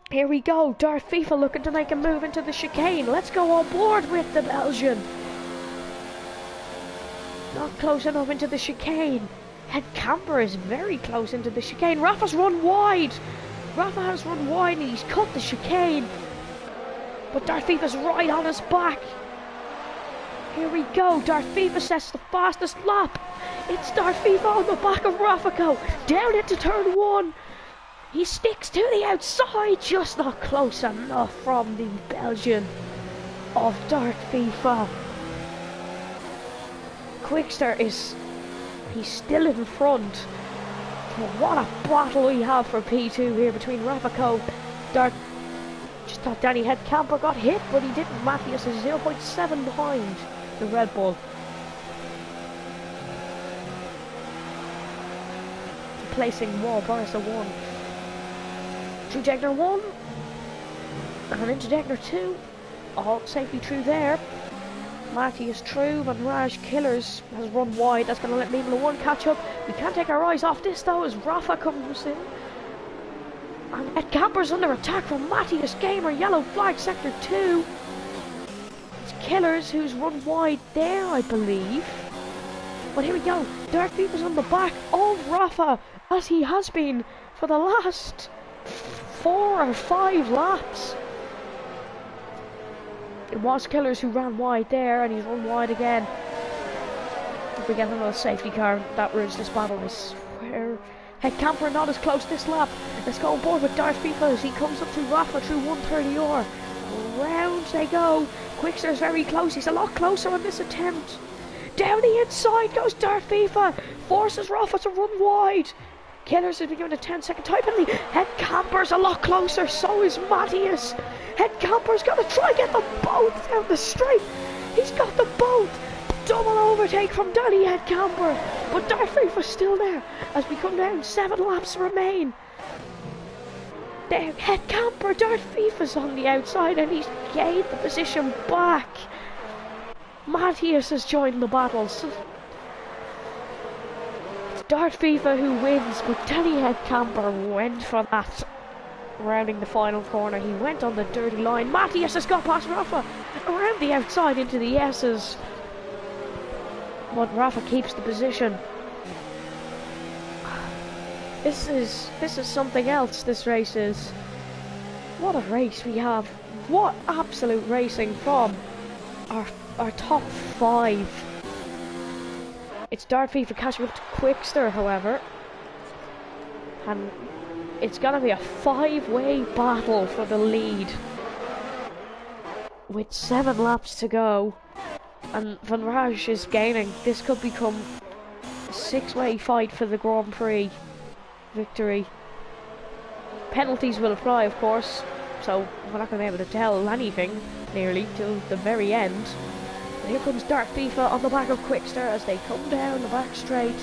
Here we go. Dirt FIFA looking to make a move into the chicane. Let's go on board with the Belgian. Not close enough into the chicane. Head camper is very close into the chicane. Rafa's run wide. Rafa has run wide and he's cut the chicane. But Darth Fifa's right on his back. Here we go. Darth Fifa sets the fastest lap. It's Darth Fifa on the back of Rafaco. Down into turn 1. He sticks to the outside. Just not close enough from the Belgian of Darth Fifa. Quickster is... he's still in front. But what a battle we have for P2 here between Rafaco. Darth... just thought Danny Head Camper got hit, but he didn't. Matthias is 0.7 behind the Red Bull. Placing wall, Barca 1. Through Degner 1. And into Degner 2. All safely through there. Matthias through, Van Raj Killers has run wide. That's going to let Formula 1 catch up. We can't take our eyes off this though as Rafa comes in. And Ed Camper's under attack from Matthias Gamer, yellow flag, sector 2. It's Killers who's run wide there, I believe. But here we go. Darth Fifa's on the back of Rafa, as he has been for the last 4 or 5 laps. It was Killers who ran wide there, and he's run wide again. If we get another safety car, that ruins this battle, I swear. Head Camper not as close this lap. Let's go on board with Darth Fifa as he comes up through Rafa through 130R. Round they go. Quickster's very close. He's a lot closer on this attempt. Down the inside goes Darth Fifa. Forces Rafa to run wide. Killers has been given a 10-second time penalty. Head Camper's a lot closer. So is Matthias. Head Camper's got to try and get them both down the straight. He's got them both. Double overtake from Danny Head Camper. But Darth Fifa's still there as we come down. 7 laps remain. There, Head Camper, Darth Fifa's on the outside and he's gained the position back. Matthias has joined the battle. So it's Darth Fifa who wins, but Danny Head Camper went for that. Rounding the final corner, he went on the dirty line. Matthias has got past Rafa around the outside into the S's. But Rafa keeps the position. This is something else, this race is. What a race we have. What absolute racing from our top 5. It's Darth Fifa catching up to Quickster, however. And it's gonna be a 5-way battle for the lead. With 7 laps to go. And Van Raj is gaining. This could become a 6-way fight for the Grand Prix victory. Penalties will apply, of course, so we're not going to be able to tell anything nearly till the very end. And here comes Darth Fifa on the back of Quickster as they come down the back straight.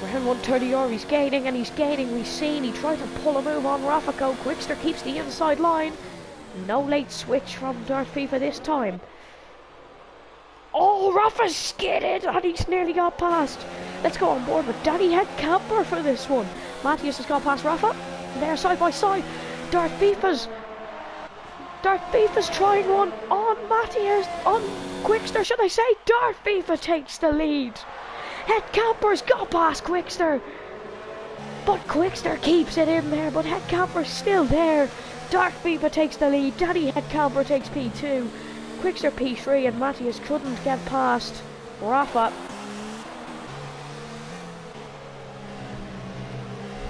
Round 130R, he's gaining and he's gaining. We've seen he tried to pull a move on Rafaco. Quickster keeps the inside line. No late switch from Darth Fifa this time. Oh, Rafa's skidded and he's nearly got past. Let's go on board with Danny Head Camper for this one. Matthias has got past Rafa. They're side by side. Darth Fifa's trying one on Matthias, on Quickster, should I say. Darth Fifa takes the lead. Head Camper's got past Quickster. But Quickster keeps it in there, but Head Camper's still there. Darth Fifa takes the lead. Danny Head Camper takes P2. Quickster P3 and Matthias couldn't get past Rafa.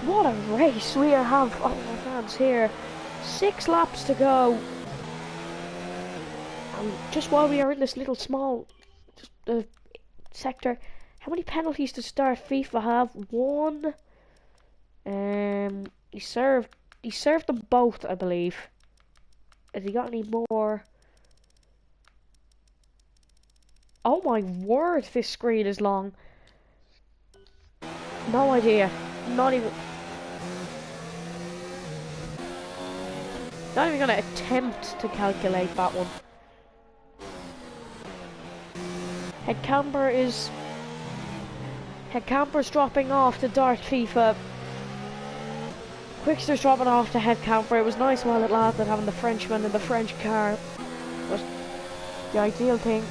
What a race we have on our hands here. 6 laps to go. And just while we are in this little small sector, how many penalties does Darth Fifa have? 1. He served them both, I believe. Has he got any more? Oh my word, this screen is long. No idea. Not even gonna attempt to calculate that one. Head Camper's dropping off to Darth Fifa. Quickster's dropping off to Head Camper. It was nice while it lasted having the Frenchman in the French car. But The ideal thing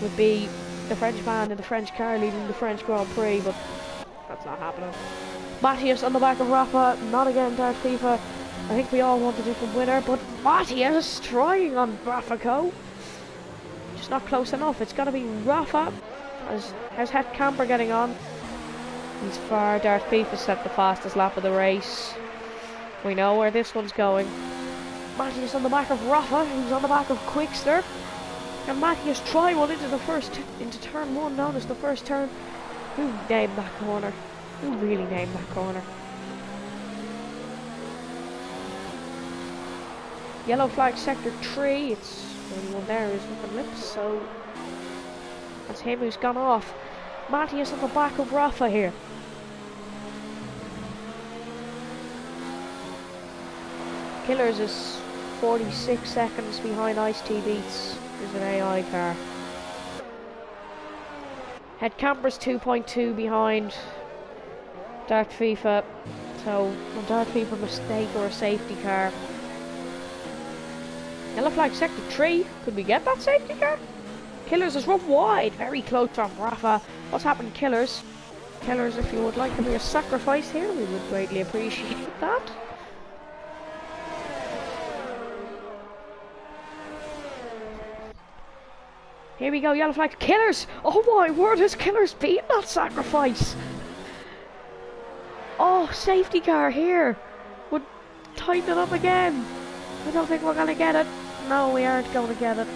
would be the French man in the French car leading the French Grand Prix, but that's not happening. Matthias on the back of Rafa, not again Darth FIFA. I think we all want a different winner, but Matthias trying on Rafa. Just not close enough. It's got to be Rafa. How's Het Camper getting on? He's far. Darth FIFA set the fastest lap of the race. We know where this one's going. Matthias on the back of Rafa, who's on the back of Quickster. And Matthias try one into turn one, known as the first turn. Who named that corner? Who really named that corner? Yellow flag sector 3. It's the only one there is with the lips, so that's him who's gone off. Matthias on the back of Rafa here. Killers is 46 seconds behind Ice-T Beats. There's an AI car. Het Camper's 2.2 behind Darth FIFA. So, a Darth FIFA mistake or a safety car. Yellow flag sector 3. Could we get that safety car? Killers is rough wide. Very close from Rafa. What's happened, Killers? Killers, if you would like to be a sacrifice here, we would greatly appreciate that. Here we go, yellow flag. Killers! Oh my word, has Killers beaten that sacrifice? Oh, safety car here. Would tighten it up again. I don't think we're going to get it. No, we aren't going to get it.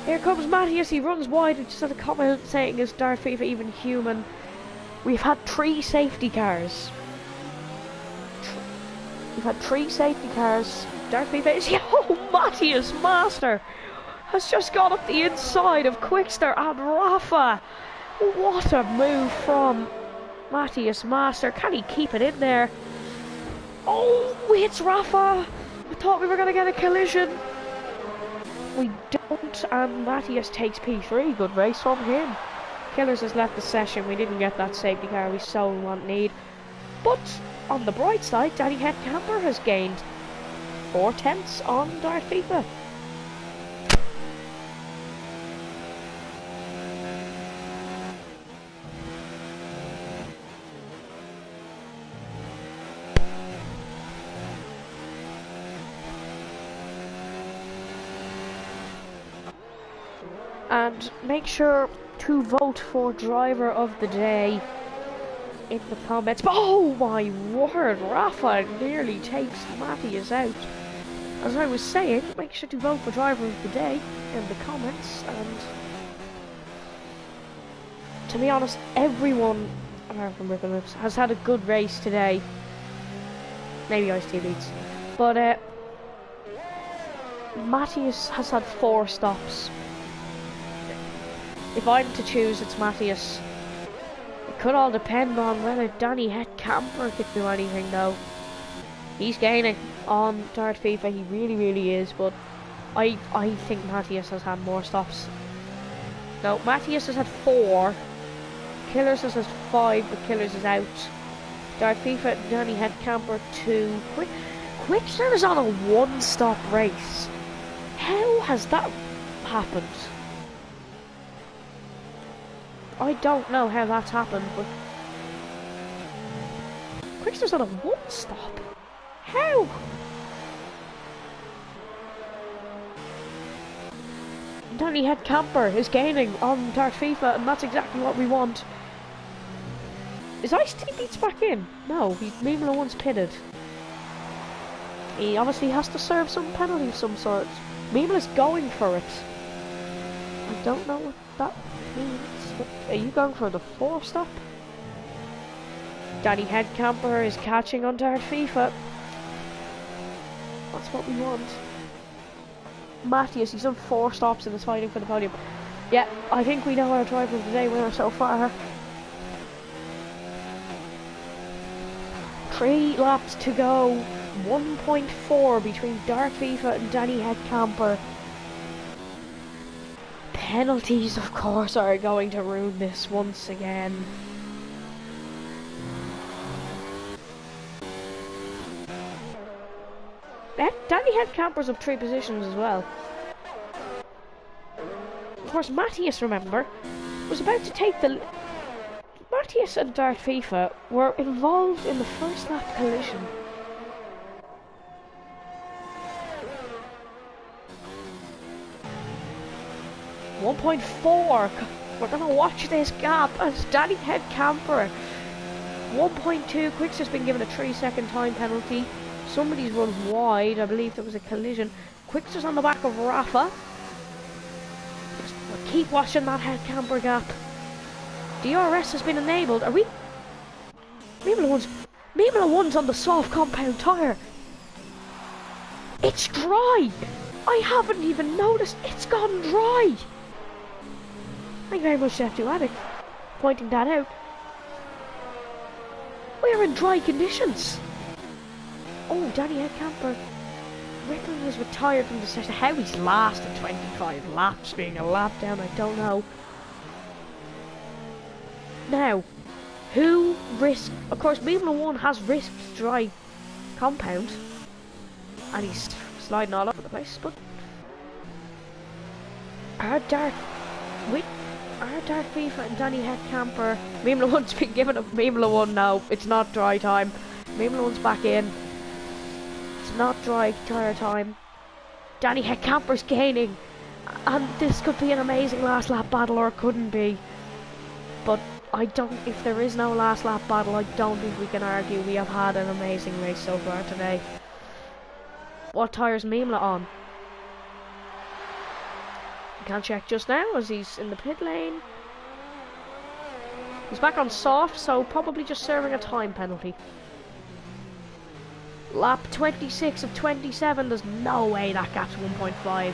Here comes Matthias, he runs wide. Just had a comment saying, is Darth FIFA even human? We've had 3 safety cars. We've had 3 safety cars. Darth FIFA is... Oh, Matthias Master has just got up the inside of Quickster and Rafa. What a move from Matthias Master. Can he keep it in there? Oh, it's Rafa. I thought we were going to get a collision. We don't, and Matthias takes P3. Good race from him. Killers has left the session. We didn't get that safety car we so need. But on the bright side, Danny Het Camper has gained 4 tenths on Darth FIFA. And make sure to vote for driver of the day in the comments. Oh my word, Rafa nearly takes Matthias out. As I was saying, make sure to vote for driver of the day in the comments. And to be honest, everyone apart from Ripple Lips has had a good race today. Maybe Ice-T Beats, but Matthias has had 4 stops. If I'm to choose, it's Matthias. It could all depend on whether Danny Het Camper could do anything, though. He's gaining on Darth FIFA, he really is, but I think Matthias has had more stops. No, Matthias has had 4. Killers has had 5, but Killers is out. Darth FIFA, Danny Het Camper 2. Quickster is on a 1-stop race. How has that happened? I don't know how that's happened, but Quickster's on a 1-stop. How? Danny Het Camper is gaining on Darth FIFA, and that's exactly what we want. Is Ice-T Beats back in? No, Mimla once pitted. He obviously has to serve some penalty of some sort. Mimla's going for it. I don't know what that means. Are you going for the 4-stop? Danny Het Camper is catching on Darth FIFA. That's what we want. Matthias, he's done 4 stops and is fighting for the podium. Yeah, I think we know our driver of the day winner so far. 3 laps to go. 1.4 between Darth FIFA and Danny Het Camper. Penalties, of course, are going to ruin this once again. Danny Headcamper's up 3 positions as well. Of course, Matthias, remember, was about to take the... Matthias and Dart FIFA were involved in the first lap collision. .4. We're gonna watch this gap as Danny Headcamper. 1.2. Quickster's been given a 3-second time penalty. Somebody's run wide. I believe there was a collision. Quickster's on the back of Rafa. We'll keep watching that Headcamper gap. DRS has been enabled. Are we? Formula 1's on the soft compound tyre. It's dry. I haven't even noticed. It's gone dry. Thank you very much, Chef Duadic, pointing that out. We're in dry conditions. Oh, Danny Headcamper. Rickland has retired from the session. How he's lasted 25 laps, being a lap down, I don't know. Now, who risked... Of course, Formula 1 has risked dry compound. And he's sliding all over the place, but... Our Dart FIFA and Danny Headcamper... Formula 1's been given a... Formula 1 now, it's not dry time. Formula 1's back in. It's not dry tyre time. Danny Headcamper's gaining. And this could be an amazing last lap battle, or it couldn't be. But I don't... If there is no last lap battle, I don't think we can argue we have had an amazing race so far today. What tyre's Mimla on? Can't check just now as he's in the pit lane. He's back on soft, so probably just serving a time penalty. Lap 26 of 27, there's no way that gap's 1.5.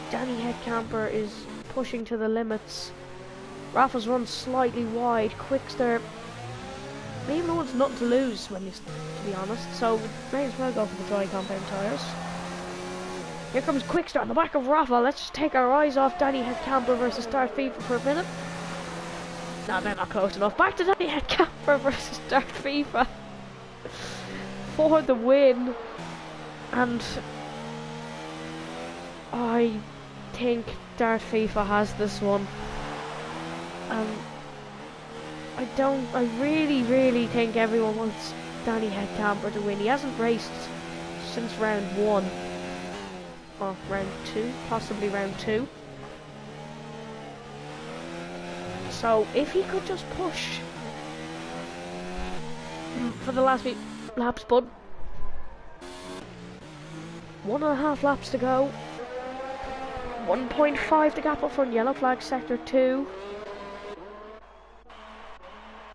Danny Headcamper is pushing to the limits. Rafa's run slightly wide. Quickster, maybe no one's nothing to lose when he's, to be honest, so may as well go for the dry compound tyres. Here comes Quickster on the back of Rafa. Let's just take our eyes off Danny Headcamper versus Dart FIFA for a minute. No, they're not close enough. Back to Danny Headcamper versus Dart FIFA for the win. And I think Dart FIFA has this one. I really think everyone wants Danny Headcamper to win. He hasn't raced since round 1. Or round 2, possibly round 2. So if he could just push for the last few laps, bud. 1.5 laps to go. 1.5 to gap up front, yellow flag sector 2.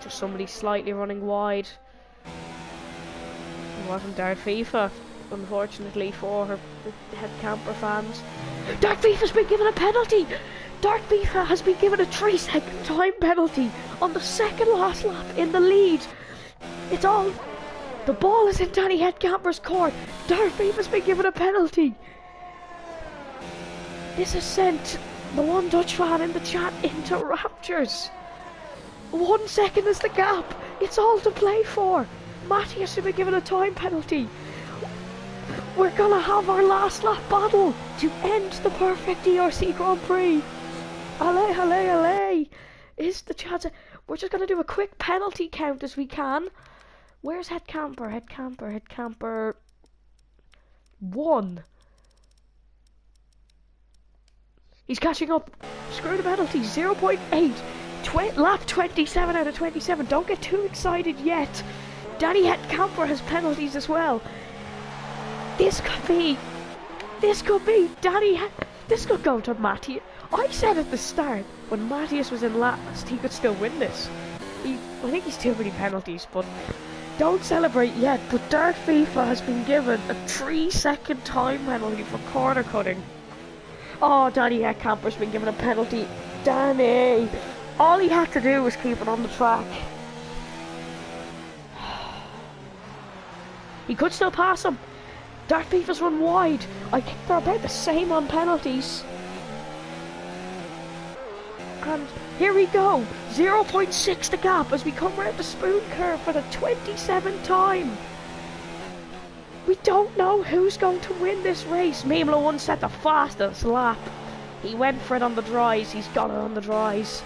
Just somebody slightly running wide. It wasn't Dart FIFA, unfortunately for her Headcamper fans. Dart FIFA's been given a penalty! Dart FIFA has been given a 3-second time penalty on the second last lap in the lead. It's all... The ball is in Danny Headcamper's court. Dart FIFA's been given a penalty. This has sent the one Dutch fan in the chat into raptures. 1 second is the gap. It's all to play for. Matthias has been given a time penalty. We're gonna have our last lap battle to end the perfect DRC Grand Prix. Allez, allez, allez. Is the chance... We're just gonna do a quick penalty count as we can. Where's Headcamper? Headcamper 1. He's catching up. Screw the penalty. 0.8. Lap 27 out of 27. Don't get too excited yet. Danny Headcamper has penalties as well. This could be Danny. This could go to Matthias. I said at the start when Matthias was in last, he could still win this. I think he's too many penalties, but don't celebrate yet. But Dart FIFA has been given a 3-second time penalty for corner cutting. Oh, Danny Headcamper's been given a penalty. Danny! All he had to do was keep it on the track. He could still pass him. Dart FIFA's run wide. I think they're about the same on penalties. And here we go. 0.6 the gap as we come round the spoon curve for the 27th time. We don't know who's going to win this race. Formula 1 set the fastest lap. He went for it on the dries. He's got it on the dries.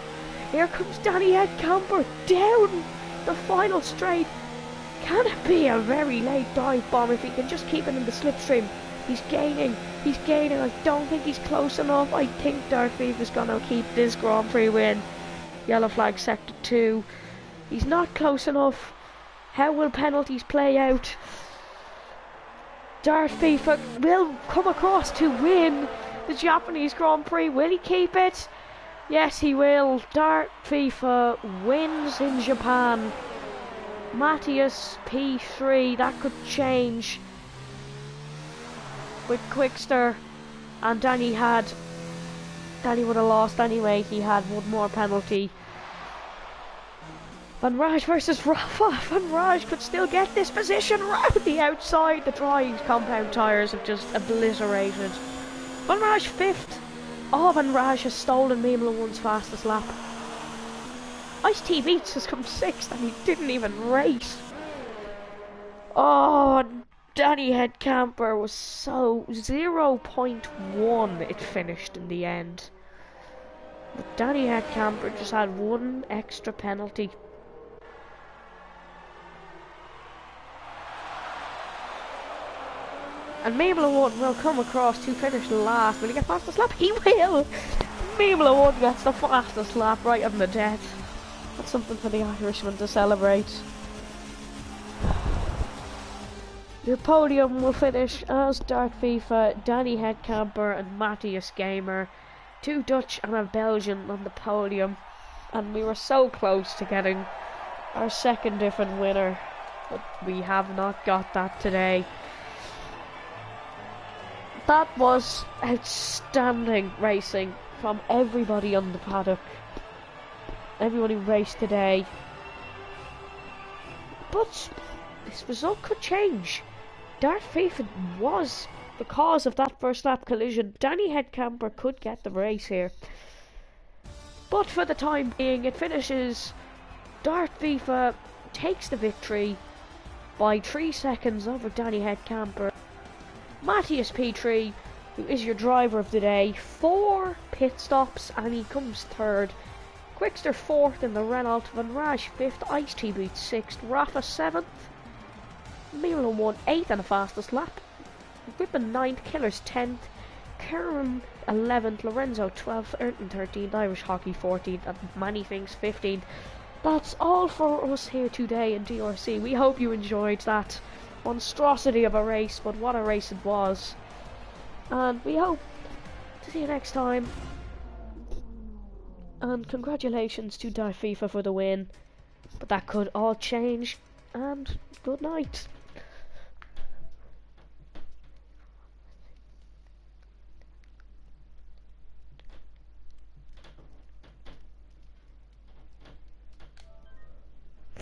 Here comes Danny Headcamper down the final straight. Can it be a very late dive bomb if he can just keep it in the slipstream? He's gaining. He's gaining. I don't think he's close enough. I think Darth Viva's going to keep this Grand Prix win. Yellow flag sector 2. He's not close enough. How will penalties play out? Darth Viva will come across to win the Japanese Grand Prix. Will he keep it? Yes, he will. Darth Viva wins in Japan. Matthias P3. That could change with Quickster. And Danny would have lost anyway. He had one more penalty. Van Raj versus Rafa. Van Raj could still get this position round the outside. The dry compound tyres have just obliterated. Van Raj 5th. Oh, Van Raj has stolen Formula 1's fastest lap. Ice-T Beats has come 6th and he didn't even race. Oh, Danny Headcamper was so 0.1 it finished in the end. But Danny Headcamper just had one extra penalty. And Formula 1 will come across to finish last. Will he get fastest lap? He will! Formula 1 gets the fastest lap right on the death. That's something for the Irishman to celebrate. The podium will finish as Darth Viva, Danny Headcamper and Matthias Gamer. 2 Dutch and a Belgian on the podium. And we were so close to getting our second different winner. But we have not got that today. That was outstanding racing from everybody on the paddock. Everyone who raced today. But this result could change. Darth Viva was the cause of that first lap collision. Danny Headcamper could get the race here. But for the time being, it finishes. Darth Viva takes the victory by 3 seconds over Danny Headcamper. Matthias P3, who is your driver of the day, 4 pit stops and he comes 3rd. Quickster 4th in the Renault, Van Raj 5th, Ice-T Beats 6th, Rafa 7th, Formula 1 8th and the fastest lap, Griffin 9th, Killers 10th, Karen 11th, Lorenzo 12th, Ayrton 13th, Irish Hockey 14th, and Many Things 15th. That's all for us here today in DRC. We hope you enjoyed that monstrosity of a race, but what a race it was. And we hope to see you next time. And congratulations to Darth Viva for the win. But that could all change. And good night.